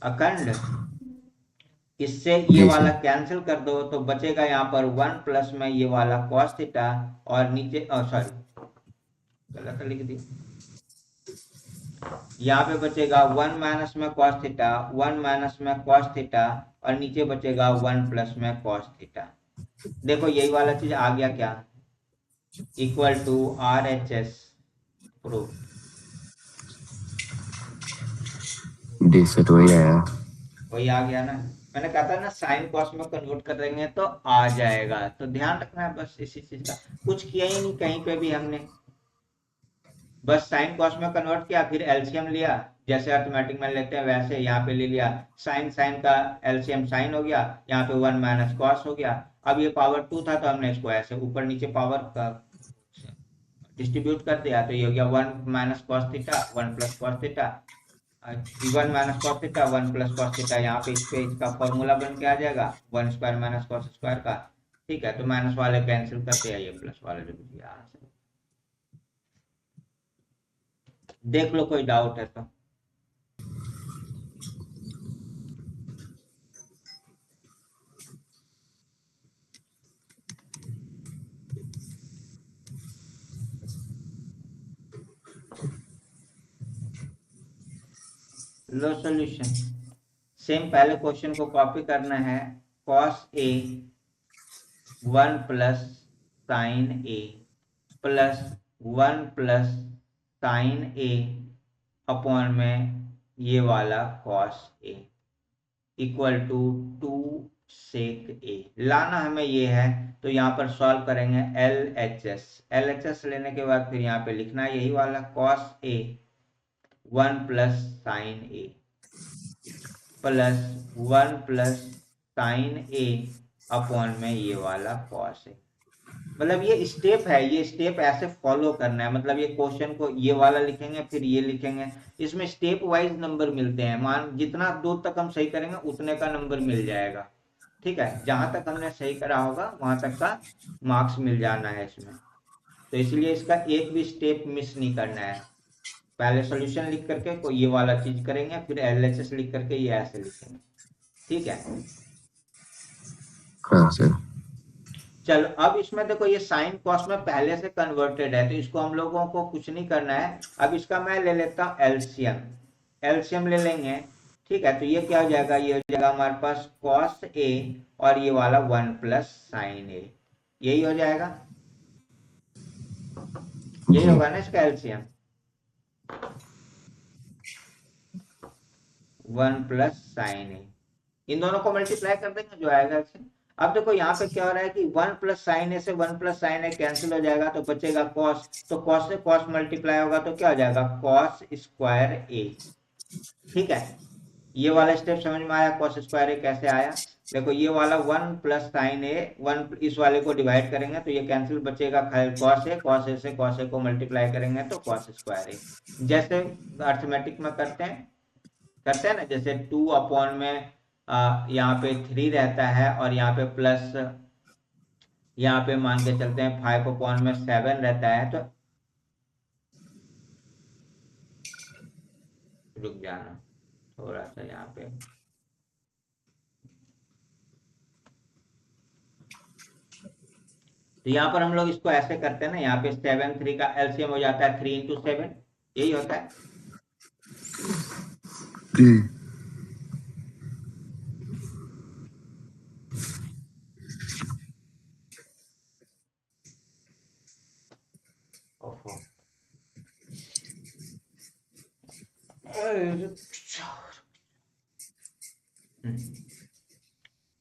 अखंड, इससे ये नहीं वाला सर। कैंसिल कर दो तो बचेगा यहाँ पर 1 प्लस में ये वाला कॉस थीटा, और नीचे सॉरी गलत लिख दी, यहाँ पे बचेगा 1 माइनस में कॉस थीटा, 1 माइनस में कॉस थीटा, और नीचे बचेगा 1 प्लस में कॉस थीटा। देखो यही वाला चीज आ गया क्या, equal to R H S proof. डी सर वही आया। वही आ गया ना, मैंने कहा था ना साइन कॉस में कन्वर्ट कर देंगे तो आ जाएगा, तो ध्यान रखना है बस इसी चीज का। कुछ किया ही नहीं कहीं पे भी हमने, बस साइन कॉस में कन्वर्ट किया, फिर एलसीएम लिया, जैसे अर्थमेटिक में लेते हैं वैसे यहाँ पे ले लिया, साइन साइन का एलसीएम साइन हो गया, यहाँ पे 1 माइनस कॉस हो गया। अब ये पावर 2 था तो हमने इसको ऐसे ऊपर नीचे पावर का डिस्ट्रीब्यूट कर दिया, तो ये हो गया 1 minus cos theta 1 plus cos theta, 1 minus cos theta 1 plus cos theta, यहाँ पे इस पे इसका फॉर्मूला बन के आ जाएगा 1 स्क्वायर माइनस कॉस स्क्वायर का। ठीक है, तो माइनस वाले कैंसिल करते हैं, ये प्लस वाले जो भी देख लो, कोई डाउट है तो। लो सॉल्यूशन, सेम पहले क्वेश्चन को कॉपी करना है, cos A 1 plus sign A plus 1 plus sign A upon में ये वाला कॉस ए इक्वल टू 2 सेक ए। लाना हमें ये है, तो यहाँ पर सॉल्व करेंगे एल एच एस लेने के बाद फिर यहाँ पे लिखना है यही वाला कॉस ए 1 प्लस साइन ए प्लस 1 प्लस साइन ए अपॉन में ये वाला कॉस ए। मतलब ये स्टेप है, ये स्टेप ऐसे फॉलो करना है, मतलब ये क्वेश्चन को ये वाला लिखेंगे फिर ये लिखेंगे, इसमें स्टेप वाइज नंबर मिलते हैं, मान जितना दूर तक हम सही करेंगे उतने का नंबर मिल जाएगा। ठीक है, जहां तक हमने सही करा होगा वहां तक का मार्क्स मिल जाना है इसमें, तो इसलिए इसका एक भी स्टेप मिस नहीं करना है। पहले सॉल्यूशन लिख करके कोई ये वाला चीज करेंगे, फिर एलएचएस लिख करके ये ऐसे लिखेंगे। ठीक है, हाँ सर। चलो अब इसमें देखो ये साइन कॉस में पहले से कन्वर्टेड है, तो इसको हम लोगों को कुछ नहीं करना है। अब इसका मैं ले लेता हूँ एलसीएम, एलसीएम ले लेंगे। ठीक है, तो ये क्या हो जाएगा, ये हो जाएगा हमारे पास कॉस ए और ये वाला 1 प्लस साइन ए, यही हो जाएगा, यही जी होगा ना इसका एलसीएम, 1 प्लस साइन ए, इन दोनों को मल्टीप्लाई कर देंगे जो आएगा एलसीएम। अब देखो यहाँ पे क्या हो रहा है कि 1 प्लस साइन ए से 1 प्लस साइन ए कैंसिल हो जाएगा, तो बचेगा कॉस, तो कॉस से कॉस मल्टीप्लाई होगा तो क्या हो जाएगा कॉस स्क्वायर ए। ठीक है, ये वाला स्टेप समझ में आया, कॉस स्क्वायर ए कैसे आया। देखो ये वाला 1 प्लस साइन ए 1 इस वाले को डिवाइड करेंगे तो ये कैंसिल, बचेगा कॉस ए, कॉस ए से कॉस ए को मल्टीप्लाई करेंगे तो कॉस स्क्वायर ए, जैसे अर्थमेटिक में करते हैं ना, जैसे 2 अपॉन में यहाँ पे 3 रहता है और यहाँ पे प्लस यहाँ पे मान के चलते हैं 5 अपॉन में 7 रहता है, तो रुक जाना थोड़ा सा यहाँ पे। तो यहाँ पर हम लोग इसको ऐसे करते हैं ना, यहाँ पे 7 3 का एलसीएम हो जाता है 3 × 7, यही होता है। जी। ओहो।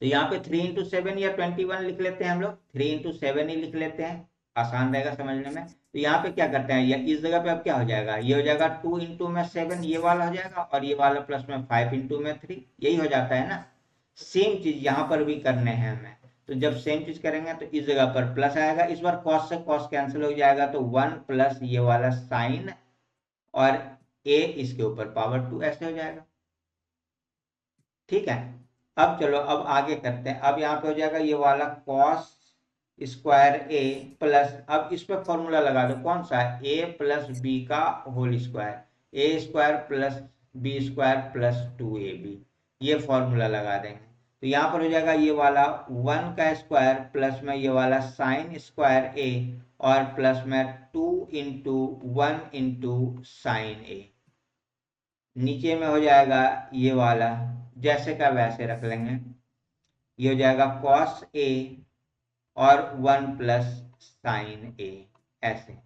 तो यहाँ पे 3 × 7 या 21 लिख लेते हैं हम लोग, 3 × 7 ही लिख लेते हैं, आसान रहेगा समझने में। तो यहाँ पे क्या करते हैं, या इस जगह पे अब क्या हो जाएगा, ये हो जाएगा 2 × 7, ये वाला हो जाएगा, और ये वाला प्लस में 5 × 3, यही हो जाता है ना। सेम चीज यहाँ पर भी करने हैं हमें। तो जब सेम चीज करेंगे तो इस जगह पर प्लस आएगा, इस बार कॉस से कॉस कैंसिल हो जाएगा, तो 1 प्लस ये वाला साइन और a इसके ऊपर पावर 2 ऐसे हो जाएगा। ठीक है। अब चलो अब आगे करते हैं। अब यहाँ पे हो जाएगा ये वाला कॉस स्क्वायर ए प्लस, अब इस पे फॉर्मूला लगा दो, कौन सा, ए प्लस बी का whole square, a square plus b square plus 2ab, ये फॉर्मूला लगा देंगे। तो यहाँ पर हो जाएगा ये वाला 1 का स्क्वायर प्लस में ये वाला साइन स्क्वायर ए और प्लस में 2 × 1 × साइन ए, नीचे में हो जाएगा ये वाला जैसे का वैसे रख लेंगे, ये हो जाएगा कॉस ए और 1 प्लस साइन ए, ऐसे।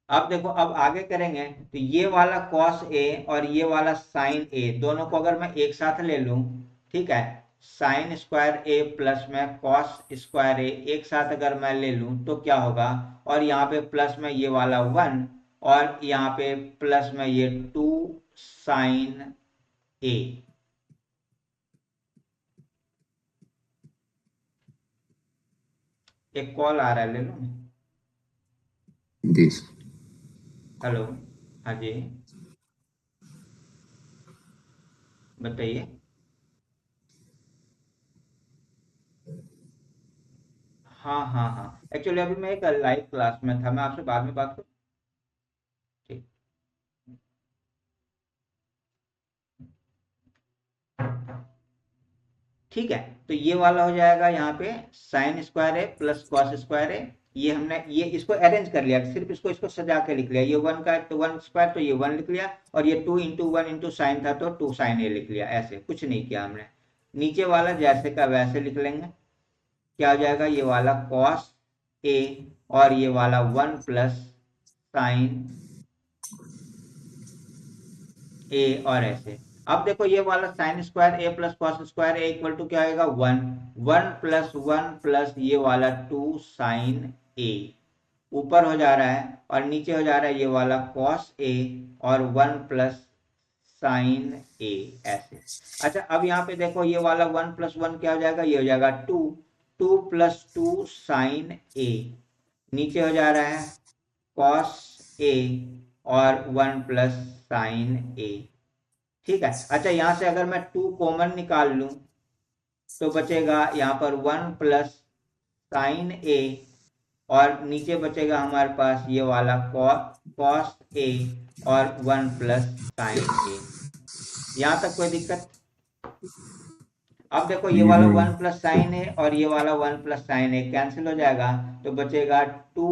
अब देखो अब आगे करेंगे तो ये वाला कॉस ए और ये वाला साइन ए दोनों को अगर मैं एक साथ ले लूं, ठीक है, साइन स्क्वायर ए प्लस में कॉस स्क्वायर ए एक साथ अगर मैं ले लूं तो क्या होगा, और यहाँ पे प्लस में ये वाला 1 और यहाँ पे प्लस में ये 2 साइन ए। एक कॉल आ रहा है, ले लो। दिस। हेलो। हाँ जी, बताइए। हाँ हाँ हाँ, एक्चुअली अभी मैं एक लाइव क्लास में था, मैं आपसे बाद में बात करूँ। ठीक। ठीक है। तो ये वाला हो जाएगा यहाँ पे साइन स्क्वायर है प्लस कॉस स्क्वायर है, ये हमने ये इसको अरेंज कर लिया, सिर्फ इसको इसको सजा के लिख लिया, ये 1 का तो 1 स्क्वायर तो ये 1 लिख लिया, और ये 2 × 1 × साइन था तो 2 साइन ए लिख लिया, ऐसे कुछ नहीं किया हमने। नीचे वाला जैसे का वैसे लिख लेंगे, क्या हो जाएगा, ये वाला कॉस ए और ये वाला 1 प्लस साइन ए, और ऐसे। अब देखो ये वाला sine square A plus cos square A equal to क्या आएगा, 1, 1 प्लस 1 प्लस ये वाला 2 साइन ए, ऊपर हो जा रहा है, और नीचे हो जा रहा है ये वाला कॉस ए और 1 प्लस साइन ए, ऐसे। अच्छा अब यहाँ पे देखो ये वाला 1 प्लस 1 क्या हो जाएगा, ये हो जाएगा 2, 2 प्लस 2 साइन ए, नीचे हो जा रहा है कॉस ए और 1 प्लस साइन ए। ठीक है। अच्छा यहाँ से अगर मैं 2 कॉमन निकाल लूं तो बचेगा यहाँ पर 1 प्लस साइन ए, और नीचे बचेगा हमारे पास ये वाला कॉस ए और 1 प्लस साइन ए। यहाँ तक कोई दिक्कत? अब देखो ये वाला 1 प्लस साइन ए और ये वाला 1 प्लस साइन ए कैंसिल हो जाएगा, तो बचेगा 2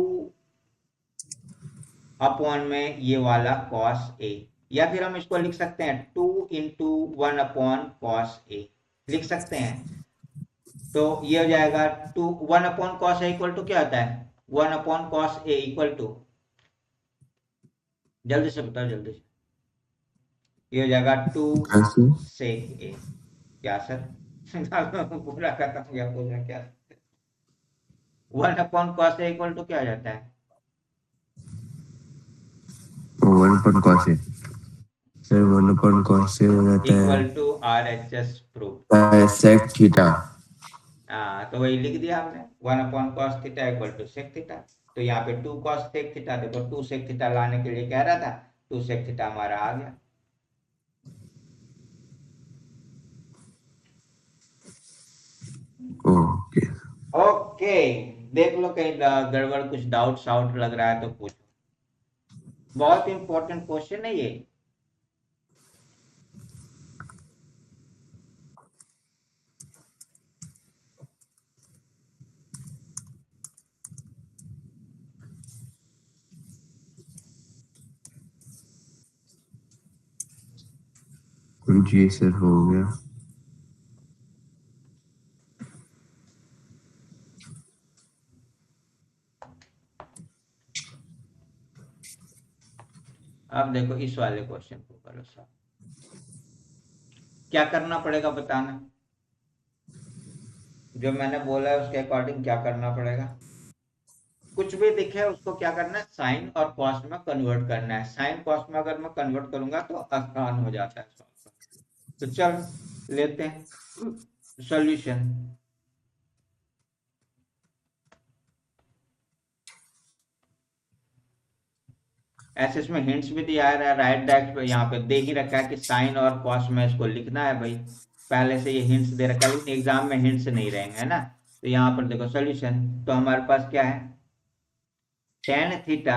अपॉन में ये वाला कॉस ए, या फिर हम इसको लिख सकते हैं 2 × 1 अपॉन कॉस ए, लिख सकते हैं। तो ये हो जाएगा 1 upon cos A equal to क्या होता है, 1 upon cos A equal to, जल्दी से बताओ जल्दी से, ये हो जाएगा 2 सेक ए। क्या सर? पूरा खत्म हो गया, पूरा क्या, 1 upon cos A equal to क्या हो जाता है, 1 upon cos A। Sir 1 upon cos A हो जाता है equal to RHS proof, sec theta. हाँ तो वही लिख दिया हमने, 1 upon cos theta equal to sec theta. तो यहाँ पे 2 कॉस सेक थीटा, देखो 2 सेक थीटा लाने के लिए कह रहा था, 2 सेक थीटा हमारा आ गया। ओके। ओके, देख लो कहीं गड़बड़ कुछ डाउट शाउट लग रहा है तो पूछो। बहुत इंपॉर्टेंट क्वेश्चन है ये। जी सर, हो गया। अब देखो इस वाले क्वेश्चन को करो सर, क्या करना पड़ेगा बताना, जो मैंने बोला है उसके अकॉर्डिंग क्या करना पड़ेगा। कुछ भी दिखे उसको क्या करना है, साइन और कॉस में कन्वर्ट करना है। साइन कॉस में अगर मैं कन्वर्ट करूंगा तो आसान हो जाता है सॉल्व। तो चल लेते हैं सॉल्यूशन। ऐसे इसमें हिंट्स भी दिया है, राइट डायरेक्ट यहाँ पे दे ही रखा है कि साइन और कॉस में इसको लिखना है भाई। पहले से ये हिंट्स दे रखा है, लेकिन एग्जाम में हिंट्स नहीं रहेंगे, है ना। तो यहाँ पर देखो सॉल्यूशन, तो हमारे पास क्या है, टेन थीटा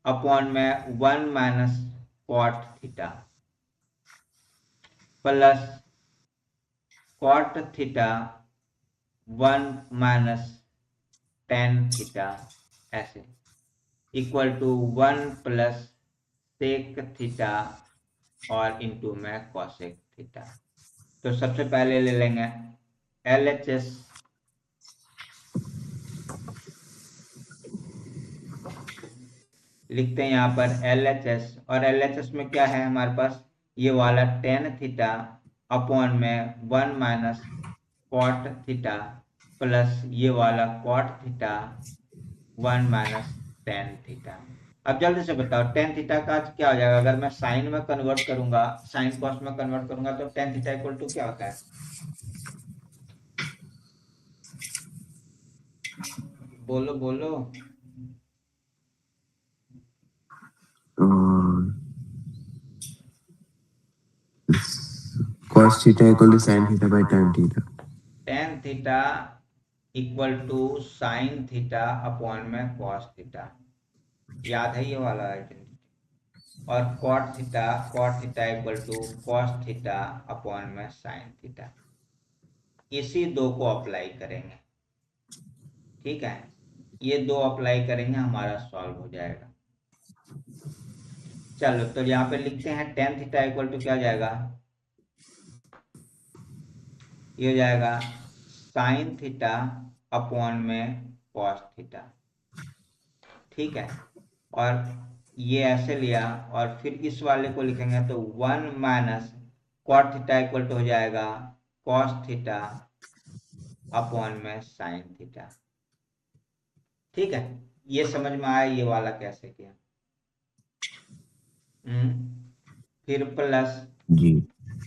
अपॉन में 1 - cot theta plus cot theta 1 - tan theta, ऐसे इक्वल टू 1 + sec थीटा और इंटू में कॉसेक थीटा। तो सबसे पहले ले लेंगे LHS, लिखते हैं यहाँ पर LHS, और LHS में क्या है हमारे पास, ये वाला टेन थीटा अपॉन में 1 - कॉट थीटा प्लस ये वाला कॉट थीटा 1 - tan थीटा। अब जल्दी से बताओ टेन थीटा का क्या हो जाएगा, अगर मैं साइन में कन्वर्ट करूंगा, साइन कॉस में कन्वर्ट करूंगा तो टेन थीटा इक्वल टू क्या होता है, बोलो बोलो। cos theta equal to sin theta by tan theta। Tan theta equal to sine theta upon में कॉस थीटा, याद है ये वाला आइडेंटिटी। और cot theta equal to cos theta upon में साइन थीटा, इसी दो को अप्लाई करेंगे। ठीक है, ये दो अप्लाई करेंगे, हमारा सॉल्व हो जाएगा। चलो तो यहाँ पे लिखते हैं टेन थीटा इक्वल टू क्या हो जाएगा, ये हो जाएगा साइन थीटा अपॉन में कॉस थीटा। ठीक है, और ये ऐसे लिया, और फिर इस वाले को लिखेंगे तो 1 - कॉट थीटा इक्वल टू हो जाएगा कॉस थीटा अपॉन में साइन थीटा। ठीक है, ये समझ में आया ये वाला कैसे किया। फिर प्लस, जी।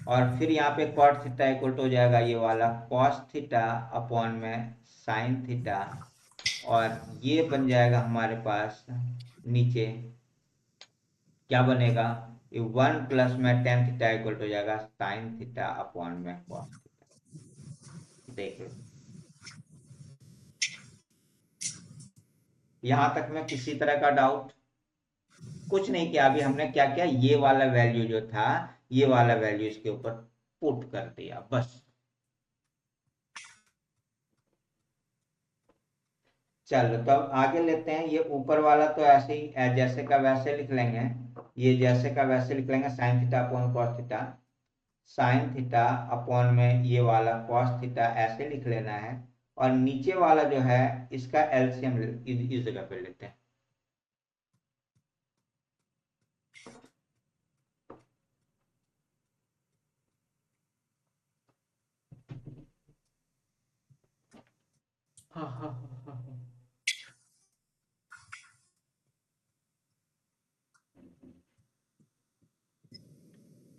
और फिर यहाँ पे कॉट थीटा इक्वल टू हो जाएगा ये वाला कॉस थीटा अपॉन में साइन थीटा, और ये बन जाएगा हमारे पास नीचे क्या बनेगा, ये 1 + में टेन थीटा इक्वल टू हो जाएगा साइन थीटा अपॉन में कॉस थीटा। देख लो, यहां तक में किसी तरह का डाउट, कुछ नहीं किया। अभी हमने क्या किया, ये वाला वैल्यू जो था, ये वाला वैल्यू इसके ऊपर पुट कर दिया बस। चलो तो अब आगे लेते हैं, ये ऊपर वाला तो ऐसे ही जैसे का वैसे लिख लेंगे, ये जैसे का वैसे लिख लेंगे sine theta upon cos theta, sine theta upon में ये वाला कॉस थीटा ऐसे लिख लेना है, और नीचे वाला जो है इसका एलसीएम इस जगह पे लेते हैं। हाँ हाँ हाँ हाँ हाँ।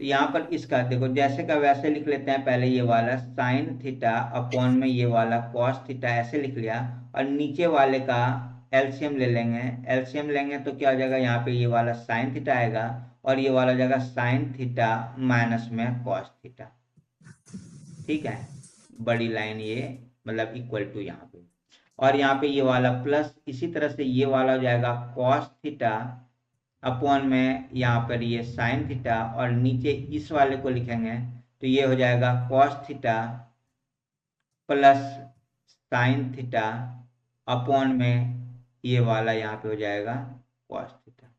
तो यहाँ पर इसका देखो जैसे का वैसे लिख लेते हैं, पहले ये वाला साइन थीटा अपॉन में ये वाला कॉस थीटा ऐसे लिख लिया, और नीचे वाले का एलसीएम ले लेंगे। एलसीएम लेंगे तो क्या हो जाएगा, यहाँ पे ये वाला साइन थीटा आएगा, और ये वाला जाएगा साइन थीटा माइनस में कॉस थीटा। ठीक है, बड़ी लाइन ये, मतलब इक्वल टू यहाँ पे, और यहाँ पे ये वाला प्लस, इसी तरह से ये वाला हो जाएगा कॉस थीटा अपॉन में यहाँ पर ये साइन थीटा, और नीचे इस वाले को लिखेंगे तो ये हो जाएगा cos theta plus sign theta upon में ये वाला यहाँ पे हो जाएगा कॉस थीटा।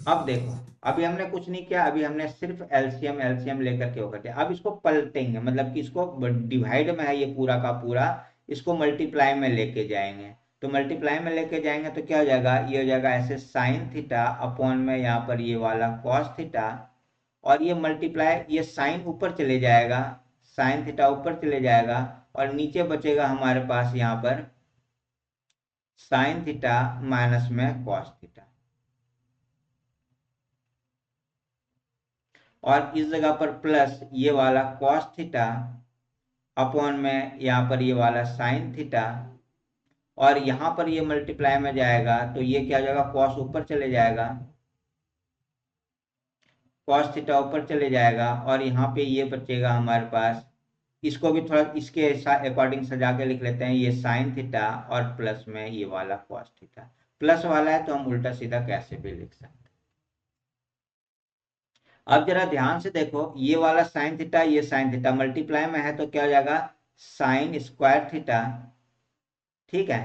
अब देखो, अभी हमने कुछ नहीं किया, अभी हमने सिर्फ एलसीएम एलसीएम लेकर के वो करते हैं। अब इसको पलटेंगे, मतलब कि इसको डिवाइड में है ये पूरा का पूरा, इसको मल्टीप्लाई में लेके जाएंगे। तो मल्टीप्लाई में लेके जाएंगे तो क्या हो जाएगा, ये हो जाएगा ऐसे साइन थीटा अपॉन में यहाँ पर ये वाला कॉस थीटा, और ये मल्टीप्लाई, ये साइन ऊपर चले जाएगा, साइन थीटा ऊपर चले जाएगा, और नीचे बचेगा हमारे पास यहाँ पर साइन थीटा माइनस में कॉस थीटा, और इस जगह पर प्लस ये वाला कॉस थीटा अपॉन में यहाँ पर ये वाला साइन थीटा, और यहाँ पर ये मल्टीप्लाई में जाएगा तो ये क्या हो जाएगा, कॉस ऊपर चले जाएगा, कॉस थीटा ऊपर चले जाएगा, और यहाँ पे ये बचेगा हमारे पास, इसको भी थोड़ा इसके अकॉर्डिंग सजा के लिख लेते हैं, ये साइन थीटा और प्लस में ये वाला कॉस थीटा। प्लस वाला है तो हम उल्टा सीधा कैसे भी लिख सकते हैं। अब जरा ध्यान से देखो, ये वाला साइन थीटा, ये साइन थीटा मल्टीप्लाई में है तो क्या हो जाएगा, साइन स्क्वायर थीटा, ठीक है।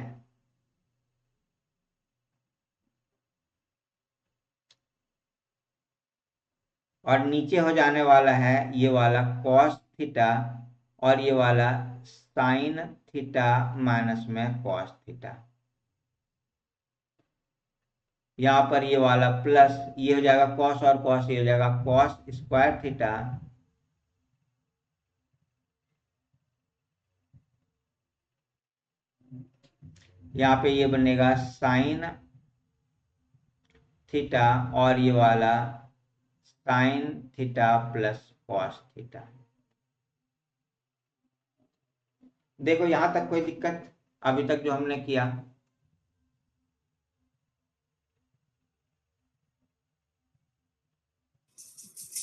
और नीचे हो जाने वाला है ये वाला कॉस थीटा, और ये वाला साइन थीटा माइनस में कॉस थीटा, यहाँ पर ये वाला प्लस, ये हो जाएगा कॉस और कॉस, ये हो जाएगा कॉस स्क्वायर थीटा, यहाँ पे ये बनेगा साइन थीटा, और ये वाला sine theta plus cos theta. देखो यहां तक कोई दिक्कत अभी तक जो हमने किया?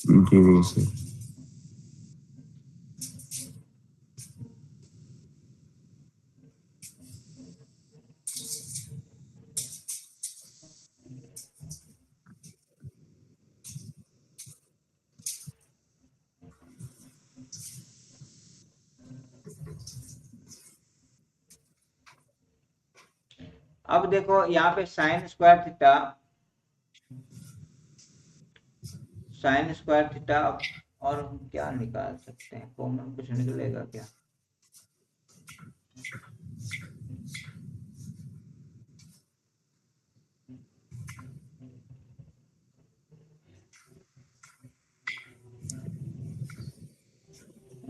जी नहीं सर। अब देखो यहाँ पे sign square theta, sine square theta, और हम क्या निकाल सकते हैं, कॉमन कुछ निकलेगा क्या?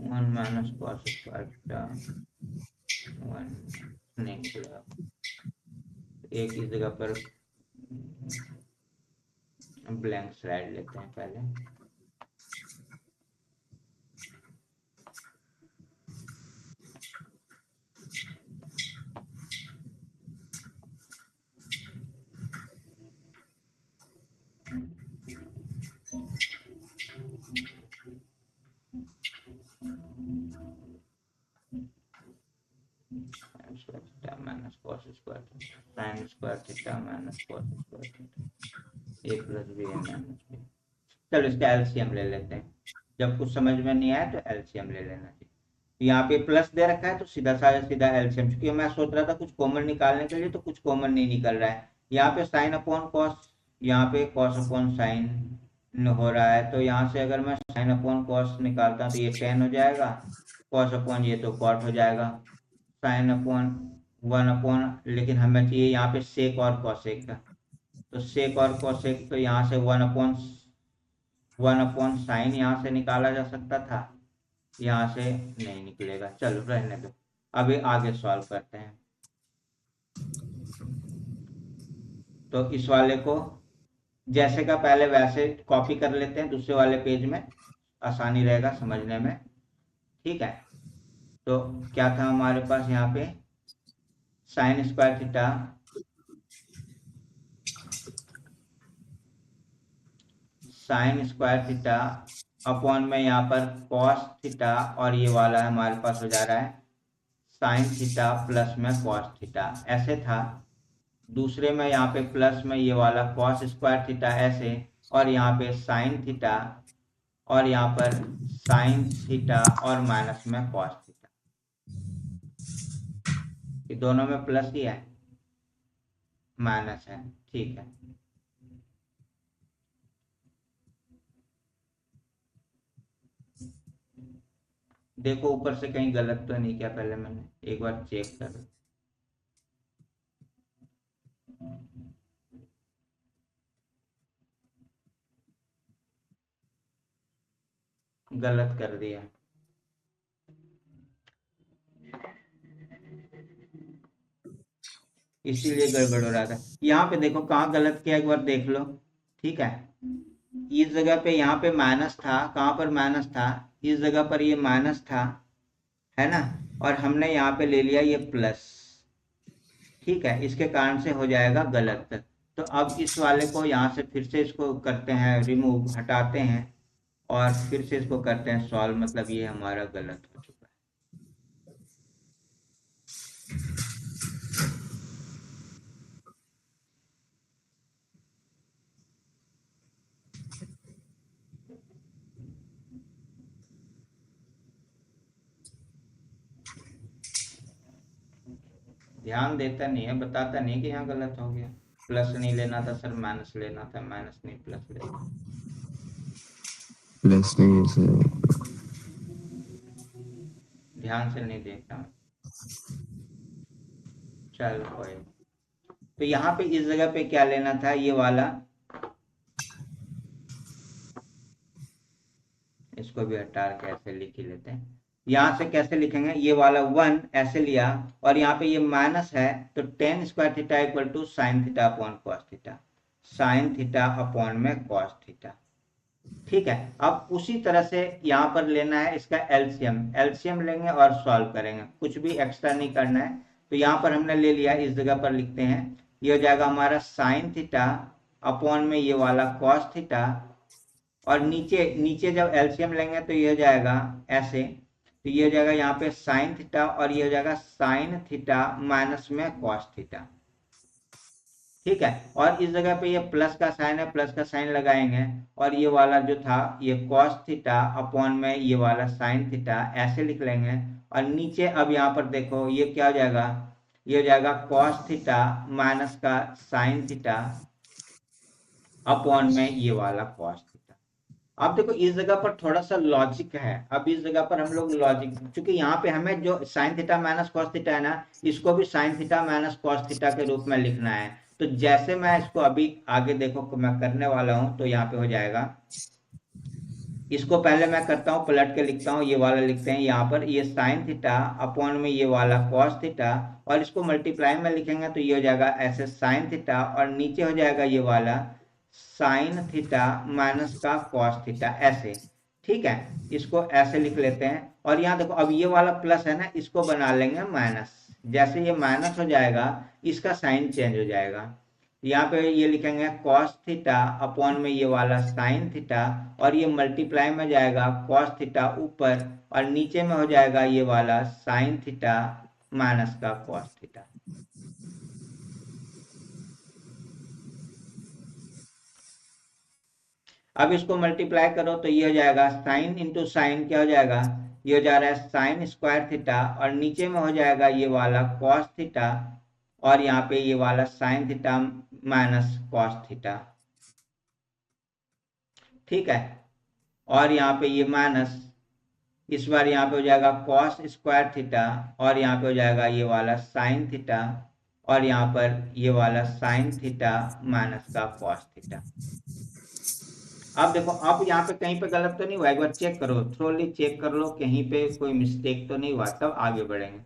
One minus cos square theta, one नहीं निकलेगा। एक ही जगह पर ब्लैंक स्लाइड लेते हैं पहले। Minus cos square theta, sine square theta minus cos square theta, a plus b है माइनस बी। चलो इसका एलसीएम ले लेते हैं, जब कुछ समझ में नहीं आया तो एलसीएम ले लेना चाहिए। यहाँ पे प्लस दे रखा है तो सीधा सीधा एलसीएम, क्योंकि मैं सोच रहा था कुछ कॉमन निकालने के लिए, तो कुछ कॉमन नहीं निकल रहा है। यहाँ पे साइन अपॉन कॉस, यहाँ पे कॉस अपॉन साइन हो रहा है, तो यहाँ से अगर मैं साइन अपॉन कॉस निकालता हूँ तो ये टेन हो जाएगा, कॉस अपॉन ये तो कॉट हो जाएगा, साइन अपॉन वन अपॉन, लेकिन हमें चाहिए यहाँ पे सेक और कॉसेक का, तो सेक और कॉसेक, तो यहाँ से वन अपॉन साइन यहाँ से निकाला जा सकता था, यहाँ से नहीं निकलेगा, चलो रहने दो। अभी आगे सॉल्व करते हैं। तो इस वाले को जैसे का पहले वैसे कॉपी कर लेते हैं दूसरे वाले पेज में, आसानी रहेगा समझने में, ठीक है। तो क्या था हमारे पास यहाँ पे, साइन स्क्वायर थीटा अपॉन में यहाँ पर कॉस थीटा, और ये वाला हमारे पास हो जा रहा है साइन थीटा प्लस में कॉस थीटा, ऐसे था। दूसरे में यहाँ पे प्लस में ये वाला कॉस स्क्वायर थीटा ऐसे, और यहाँ पे साइन थीटा, और यहाँ पर साइन थीटा, और माइनस में कॉस थीटा। ये दोनों में प्लस ही है, माइनस है, ठीक है। देखो ऊपर से कहीं गलत तो नहीं किया, पहले मैंने एक बार चेक कर, गलत कर दिया, इसीलिए गड़बड़ हो रहा था। यहाँ पे देखो कहाँ गलत किया, एक बार देख लो, ठीक है। इस जगह पे यहाँ पे माइनस था, कहाँ पर माइनस था, इस जगह पर ये माइनस था, है ना, और हमने यहाँ पे ले लिया ये प्लस, ठीक है, इसके कारण से हो जाएगा गलत। तो अब इस वाले को यहाँ से फिर से इसको करते हैं रिमूव, हटाते हैं, और फिर से इसको करते हैं सॉल्व, मतलब ये हमारा गलत हो चुका है। ध्यान देता नहीं है, बताता नहीं कि यहाँ गलत हो गया, प्लस नहीं लेना था सर, माइनस लेना था, माइनस नहीं प्लस लेना, प्लस नहीं है सर। ध्यान से नहीं देखता मैं। चलो कोई, तो यहाँ पे इस जगह पे क्या लेना था, ये वाला, इसको भी हटा के ऐसे लिख ही लेते हैं। यहाँ से कैसे लिखेंगे, ये वाला 1 ऐसे लिया, और यहाँ पे ये माइनस है, तो tan square theta equal to sine theta upon cos theta, sine theta upon में कॉस थीटा, ठीक है। अब उसी तरह से यहाँ पर लेना है इसका एलसीएम, एलसीएम लेंगे और सॉल्व करेंगे, कुछ भी एक्स्ट्रा नहीं करना है। तो यहाँ पर हमने ले लिया, इस जगह पर लिखते हैं, ये हो जाएगा हमारा साइन थीटा अपॉन में ये वाला कॉस थीटा, और नीचे नीचे जब एलसीएम लेंगे तो ये हो जाएगा ऐसे, तो ये हो जाएगा यहाँ पे साइन थीटा, और ये हो जाएगा साइन थीटा माइनस में कॉस थीटा, ठीक है। और इस जगह पे ये प्लस का साइन है, प्लस का साइन लगाएंगे, और ये वाला जो था ये कॉस थीटा अपॉन में ये वाला साइन थीटा ऐसे लिख लेंगे, और नीचे अब यहाँ पर देखो ये क्या हो जाएगा, ये हो जाएगा कॉस थीटा माइनस का साइन थीटा अपॉन में ये वाला कॉस थीटा। अब देखो इस जगह पर थोड़ा सा लॉजिक है, अब इस जगह पर हम लोग लॉजिक, क्योंकि यहाँ पे हमें जो sine theta minus cos theta है ना, इसको भी sine theta minus cos theta के रूप में लिखना है। तो जैसे मैं इसको अभी आगे देखो मैं करने वाला हूँ, तो यहाँ पे हो जाएगा, इसको पहले मैं करता हूँ पलट के लिखता हूँ, ये वाला लिखते हैं यहाँ पर, ये साइन थीटा अपॉन में ये वाला कॉस थीटा, और इसको मल्टीप्लाई में लिखेंगे तो ये हो जाएगा ऐसे साइन थीटा, और नीचे हो जाएगा ये वाला साइन थीटा माइनस का कॉस थीटा ऐसे, ठीक है। इसको ऐसे लिख लेते हैं, और यहाँ देखो अब ये वाला प्लस है ना, इसको बना लेंगे माइनस, जैसे ये माइनस हो जाएगा इसका साइन चेंज हो जाएगा, यहाँ पे ये लिखेंगे cos थीटा अपॉन में ये वाला sin थीटा, और ये मल्टीप्लाई में जाएगा cos थीटा ऊपर, और नीचे में हो जाएगा ये वाला sin थीटा माइनस का cos थीटा। अब इसको मल्टीप्लाई करो तो ये हो जाएगा साइन इंटू साइन, क्या हो जाएगा, ये हो जा रहा है साइन स्क्वायर थीटा, और नीचे में हो जाएगा ये वाला cos थीटा, और यहाँ पे ये वाला sin theta minus cos theta, ठीक है। और यहाँ पे ये माइनस, इस बार यहाँ पे हो जाएगा cos स्क्वायर थीटा, और यहाँ पे हो जाएगा ये वाला साइन थीटा, और यहाँ पर ये वाला साइन थीटा माइनस का cos थीटा। अब देखो अब यहाँ पे कहीं पे गलत तो नहीं हुआ, एक बार चेक करो, थ्रोली चेक कर लो कहीं पे कोई मिस्टेक तो नहीं हुआ, तब आगे बढ़ेंगे।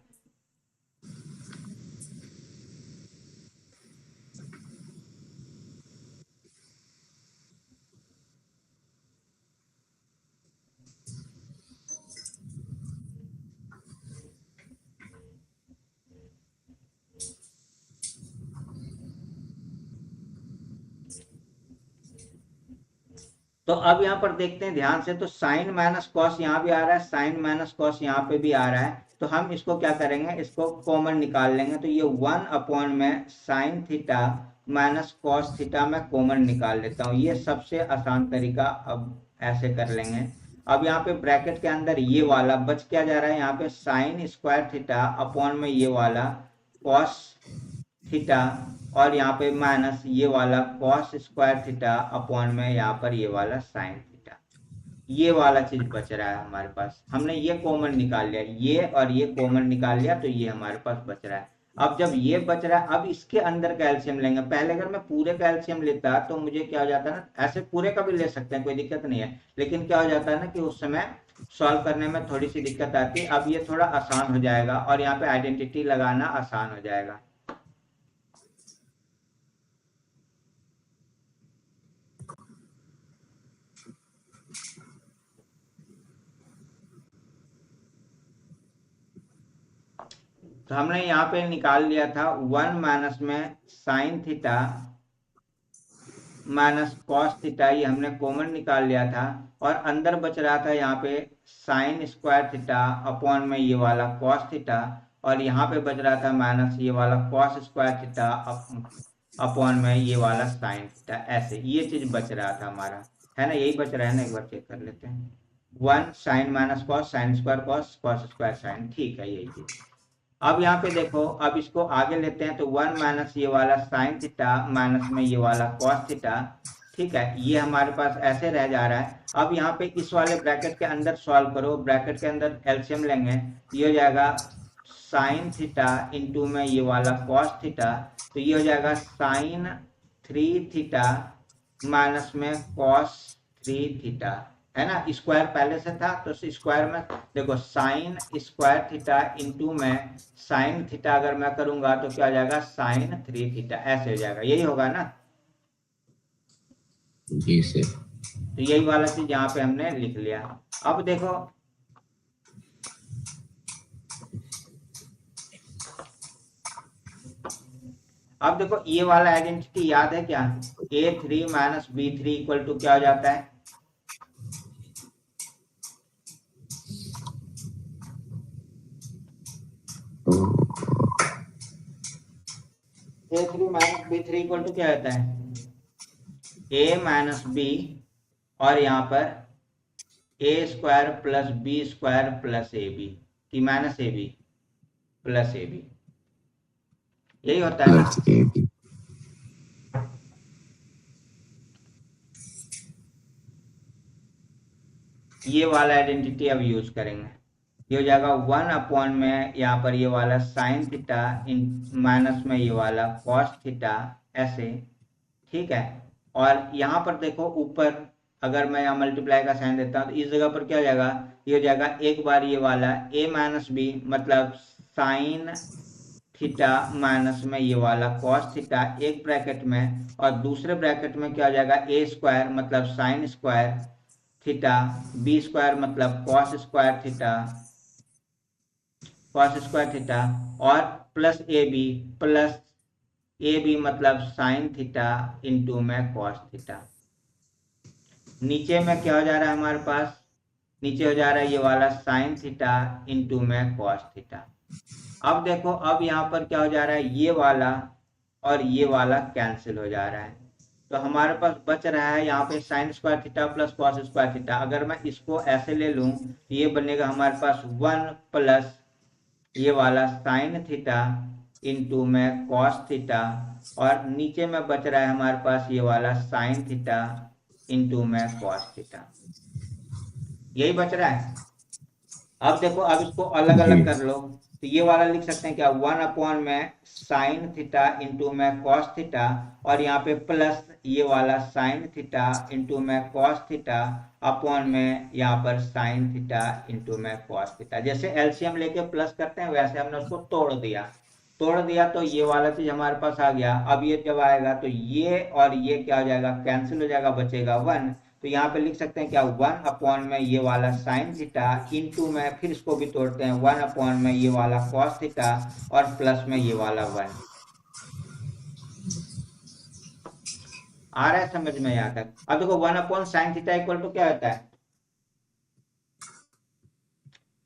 तो अब यहाँ पर देखते हैं ध्यान से, तो साइन माइनस कॉस यहाँ भी आ रहा है, साइन माइनस कॉस यहाँ पे भी आ रहा है, तो हम इसको क्या करेंगे, इसको कॉमन निकाल लेंगे। तो ये 1 में sine theta minus cos theta में कॉमन निकाल लेता हूँ, ये सबसे आसान तरीका। अब ऐसे कर लेंगे। अब यहाँ पे ब्रैकेट के अंदर ये वाला बच क्या जा रहा है, यहाँ पे साइन स्क्वायर थीटा अपॉन में ये वाला कॉस थीटा, और यहाँ पे माइनस ये वाला कॉस स्क्वायर थीटा अपॉन में यहाँ पर ये वाला साइन थीटा। ये वाला चीज बच रहा है हमारे पास, हमने ये कॉमन निकाल लिया, ये और ये कॉमन निकाल लिया, तो ये हमारे पास बच रहा है। अब जब ये बच रहा है, अब इसके अंदर कैल्शियम लेंगे। पहले अगर मैं पूरे कैल्शियम लेता तो मुझे क्या हो जाता ना, ऐसे पूरे का भी ले सकते हैं, कोई दिक्कत नहीं है, लेकिन क्या हो जाता है ना कि उस समय सॉल्व करने में थोड़ी सी दिक्कत आती है। अब ये थोड़ा आसान हो जाएगा और यहाँ पे आइडेंटिटी लगाना आसान हो जाएगा। तो हमने यहाँ पे निकाल लिया था 1 माइनस में sine theta minus cos theta, ये हमने कॉमन निकाल लिया था, और अंदर बच रहा था यहाँ पे साइन स्क्वायर थीटा अपॉन में ये वाला कॉस थीटा, और यहाँ पे बच रहा था माइनस ये वाला कॉस स्क्वायर थीटा अपॉन में ये वाला साइन थीटा। ऐसे ये चीज बच रहा था हमारा, है ना, यही बच रहा है ना, एक बार चेक कर लेते हैं। 1 sine minus cos, sine square cos, cos square sine, ठीक है यही चीज। अब यहाँ पे देखो, अब इसको आगे लेते हैं, तो 1 माइनस ये वाला साइन थीटा माइनस में ये वाला कॉस थीटा, ठीक है, ये हमारे पास ऐसे रह जा रहा है। अब यहाँ पे इस वाले ब्रैकेट के अंदर सॉल्व करो, ब्रैकेट के अंदर एलसीएम लेंगे, ये हो जाएगा साइन थीटा इंटू में ये वाला कॉस थीटा, तो ये हो जाएगा साइन 3 थीटा माइनस में कॉस 3 थीटा, है ना। स्क्वायर पहले से था तो स्क्वायर में देखो साइन स्क्वायर थीटा इंटू में साइन थीटा अगर मैं करूंगा तो क्या हो जाएगा, साइन 3 थीटा, ऐसे हो जाएगा, यही होगा ना। जी सर। तो यही वाला चीज यहाँ पे हमने लिख लिया। अब देखो, अब देखो ये वाला आइडेंटिटी याद है क्या, A3 minus B3 equal to क्या हो जाता है, A3 minus B3 equal to क्या होता है, A माइनस B, और यहाँ पर a square plus b square plus a b, की minus a b plus a b, यही होता है ना। ये वाला आइडेंटिटी अब यूज करेंगे, ये हो जाएगा 1 में यहाँ पर ये वाला साइन थीटा इन माइनस में ये वाला कॉस थीटा, ऐसे, ठीक है। और यहाँ पर देखो ऊपर अगर मैं यहाँ मल्टीप्लाई का साइन देता हूँ तो इस जगह पर क्या हो जाएगा, ये हो जाएगा एक बार ये वाला a माइनस बी, मतलब साइन थीटा माइनस में ये वाला कॉस थीटा एक ब्रैकेट में, और दूसरे ब्रैकेट में क्या हो जाएगा ए स्क्वायर मतलब sine square theta, b square मतलब cos square theta, cos square theta, और प्लस ए बी मतलब साइन थीटा इंटू में कॉस थीटा। नीचे में क्या हो जा रहा है हमारे पास, नीचे हो जा रहा है ये वाला साइन थीटा इंटू में कॉस थीटा। अब देखो, अब यहाँ पर क्या हो जा रहा है, ये वाला और ये वाला कैंसिल हो जा रहा है, तो हमारे पास बच रहा है यहाँ पे sign square theta plus cos square theta. अगर मैं इसको ऐसे ले लूं तो ये बनेगा हमारे पास 1 प्लस ये वाला साइन थीटा इंटू में कॉस थीटा, और नीचे में बच रहा है हमारे पास ये वाला साइन थीटा इंटू में कॉस थीटा, यही बच रहा है। अब देखो, अब इसको अलग अलग कर लो, तो ये वाला लिख सकते हैं क्या, 1 में साइन थीटा इंटू में कॉस थीटा, और यहाँ पे प्लस ये वाला साइन थीटा इंटू में कॉस थीटा अपॉन में यहाँ पर साइन थीटा इंटू में कॉस थीटा। जैसे एलसीएम लेके प्लस करते हैं वैसे हमने उसको तोड़ दिया तो ये वाला चीज हमारे पास आ गया। अब ये जब आएगा तो ये और ये क्या हो जाएगा, कैंसिल हो जाएगा, बचेगा 1। तो यहाँ पे लिख सकते हैं क्या, 1 में ये वाला साइन थीटा इंटू में, फिर इसको भी तोड़ते हैं, 1 में ये वाला कॉस थीटा और प्लस में ये वाला 1। आ रहा है समझ में यहाँ तक? अब देखो 1/sin θ इक्वल टू क्या होता है?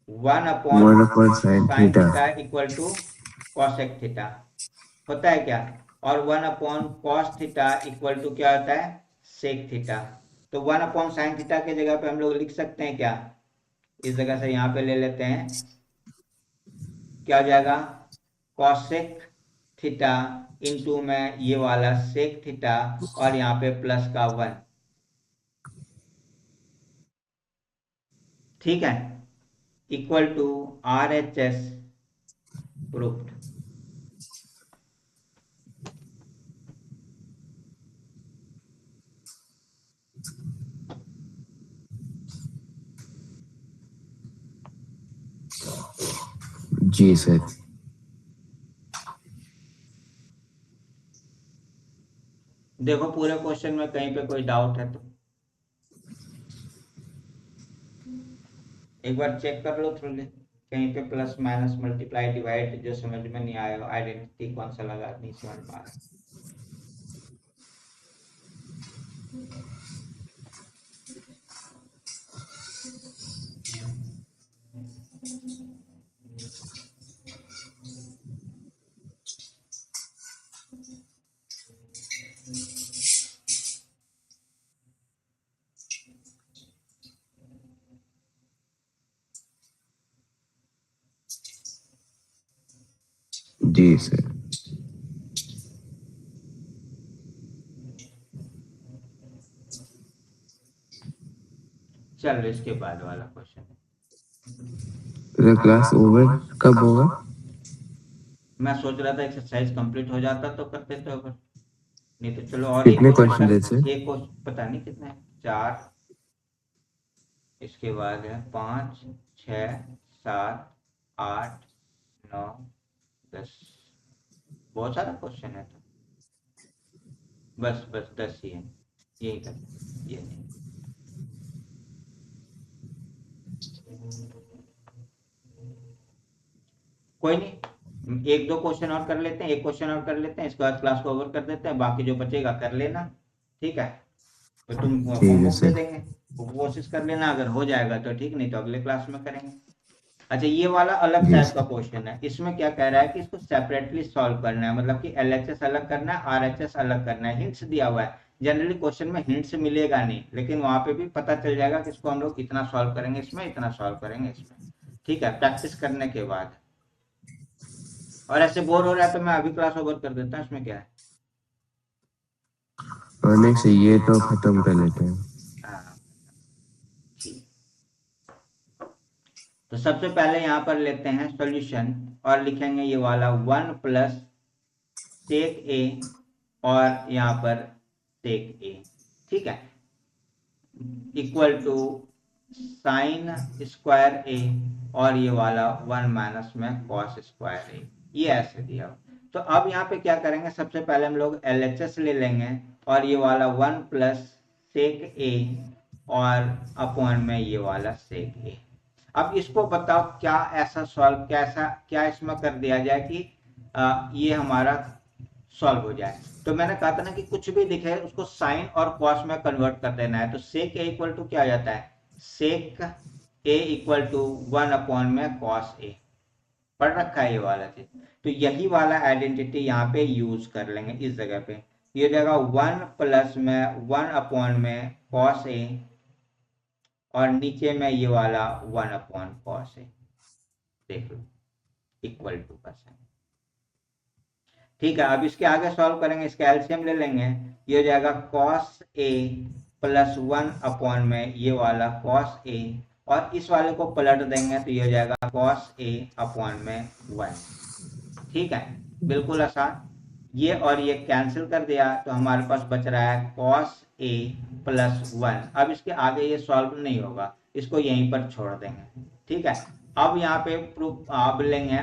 1 one upon sine sin theta. θ equal to cosec θ होता है क्या? और 1/cos θ इक्वल टू क्या होता है? sec θ। तो 1/sin θ के जगह पे हम लोग लिख सकते हैं क्या? इस जगह से यहाँ पे ले लेते हैं, क्या हो जाएगा? cosec θ इंटू में ये वाला sec θ और यहाँ पे प्लस का 1। ठीक है, इक्वल टू RHS प्रूफ्ड। जी सर। देखो पूरे क्वेश्चन में कहीं पे कोई डाउट है तो एक बार चेक कर लो थ्रू, कहीं पे प्लस माइनस मल्टीप्लाई डिवाइड जो समझ में नहीं आया, आइडेंटिटी कौन सा लगा नहीं समझ में आ रहा। जी सर। चलो इसके बाद वाला क्वेश्चन। क्लास ओवर कब होगा? मैं सोच रहा था एक्सरसाइज कंप्लीट हो जाता तो करते तो, अगर नहीं तो चलो और एक कितने क्वेश्चन क्वेश्चन कर, है सर? एक क्वेश्चन पता नहीं कितने हैं, 4, इसके बाद है 5, 6, 7, 8, 9, 10, बहुत सारा क्वेश्चन है तो बस बस 10 ही है, यही कर, ये नहीं। कोई नहीं, एक दो क्वेश्चन और कर लेते हैं, एक क्वेश्चन और कर लेते हैं, इसके बाद क्लास को ओवर कर देते हैं, बाकी जो बचेगा कर लेना। ठीक है, तो तुम ठीक है होमवर्क दे सर। देंगे, वो कोशिश कर लेना, अगर हो जाएगा तो ठीक, नहीं तो अगले क्लास में करेंगे। अच्छा, ये वाला अलग जी टाइप का सर। क्वेश्चन है, इसमें क्या कह रहा है कि इसको सेपरेटली सॉल्व करना है, मतलब कि LHS अलग करना है, RHS अलग करना है, हिंट्स दिया हुआ है। जनरली क्वेश्चन में हिंट्स मिलेगा नहीं, लेकिन वहां पे भी पता चल जाएगा कि इसको हम लोग इतना सॉल्व करेंगे इसमें, इतना सॉल्व करेंगे इसमें। ठीक है, प्रैक्टिस करने के बाद। और ऐसे बोर हो रहा है तो मैं अभी क्लास ओवर कर देता हूँ, इसमें क्या है। नहीं सर, ये तो खत्म कर लेते हैं। हाँ ठीक। तो सबसे पहले यहाँ पर लेते हैं सॉल्यूशन और लिखेंगे ये वाला 1 + sec a और यहाँ पर sec a, ठीक है, equal to sin square a और ये वाला 1 - में cos स्क्वायर a, ये ऐसे दिया हो। तो अब यहाँ पे क्या करेंगे, सबसे पहले हम लोग LHS ले लेंगे और ये वाला 1 + sec a और अपॉन में ये वाला sec a। अब इसको बताओ क्या ऐसा सॉल्व, कैसा क्या इसमें कर दिया जाए कि ये हमारा सॉल्व हो जाए। तो मैंने कहा था ना कि कुछ भी दिखे उसको साइन और कॉस में कन्वर्ट कर देना है। तो सेक ए इक्वल टू क्या आ जाता है, सेक ए इक्वल टू 1 में कॉस ए, पढ़ रखा है ये वाला चीज। तो यही वाला आइडेंटिटी यहाँ पे यूज कर लेंगे इस जगह पे, ये जगह 1 + में 1 में कॉस ए और नीचे में ये वाला 1/cos ए, देख लो, इक्वल टू का साइन। ठीक है, अब इसके आगे सॉल्व करेंगे, इसका एलसीएम ले लेंगे, ये हो जाएगा cos a + 1 में ये वाला cos a और इस वाले को पलट देंगे तो ये हो जाएगा cos a में 1। ठीक है, बिल्कुल आसान। ये और ये कैंसिल कर दिया तो हमारे पास बच रहा है cos a + 1। अब इसके आगे ये सॉल्व नहीं होगा, इसको यहीं पर छोड़ देंगे। ठीक है, अब यहाँ पे प्रूफ अब लेंगे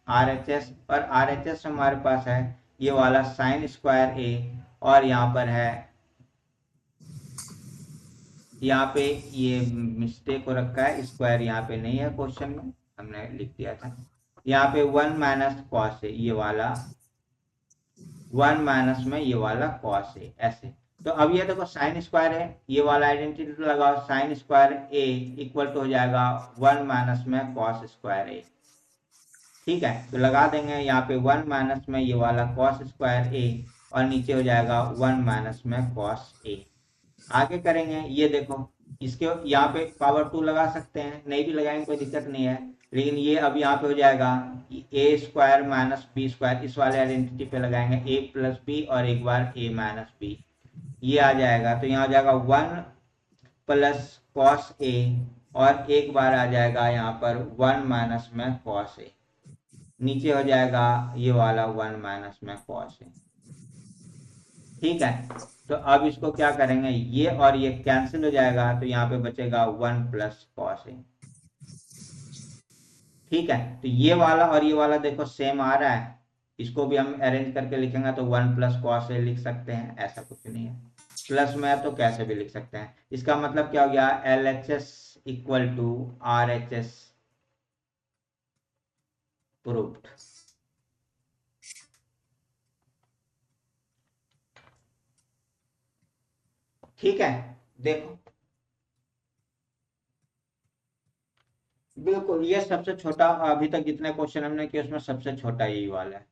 RHS और RHS हमारे पास है ये वाला sin स्क्वायर a और यहाँ पर है, यहाँ पे ये मिस्टेक हो रखा है, स्क्वायर यहाँ पे नहीं है क्वेश्चन में, हमने लिख दिया था यहाँ पे 1 - cos a, ये वाला 1 माइनस में ये वाला कॉस ए, ऐसे। तो अब ये देखो साइन स्क्वायर है, ये वाला आइडेंटिटी लगाओ, sine square A equal to हो जाएगा 1 माइनस में कॉस स्क्वायर ए। ठीक है, तो लगा देंगे यहाँ पे 1 माइनस में ये वाला कॉस स्क्वायर ए, और नीचे हो जाएगा 1 माइनस में कॉस ए। आगे करेंगे, ये देखो इसके यहाँ पे पावर 2 लगा सकते हैं, नहीं भी लगाएंगे कोई दिक्कत नहीं है, लेकिन ये अब यहाँ पे हो जाएगा a square minus b square, इस वाले आइडेंटिटी पे लगाएंगे ए प्लस बी और एक बार ए माइनस बी, ये आ जाएगा। तो यहाँ हो जाएगा 1 प्लस कॉस ए, और एक बार आ जाएगा यहाँ पर 1 माइनस में कॉस ए, नीचे हो जाएगा ये वाला 1 माइनस में कॉस ए। ठीक है, तो अब इसको क्या करेंगे, ये और ये कैंसिल हो जाएगा, तो यहाँ पे बचेगा 1 प्लस कॉस ए। ठीक है, तो ये वाला और ये वाला देखो सेम आ रहा है, इसको भी हम अरेंज करके लिखेंगे तो 1 प्लस कॉस ए लिख सकते हैं, ऐसा कुछ नहीं है। प्लस में है तो कैसे भी लिख सकते हैं। इसका मतलब क्या हो गया, L H S equal to R H S proved. ठीक है, देखो बिल्कुल ये सबसे छोटा, अभी तक जितने क्वेश्चन हमने किए उसमें सबसे छोटा यही वाला है।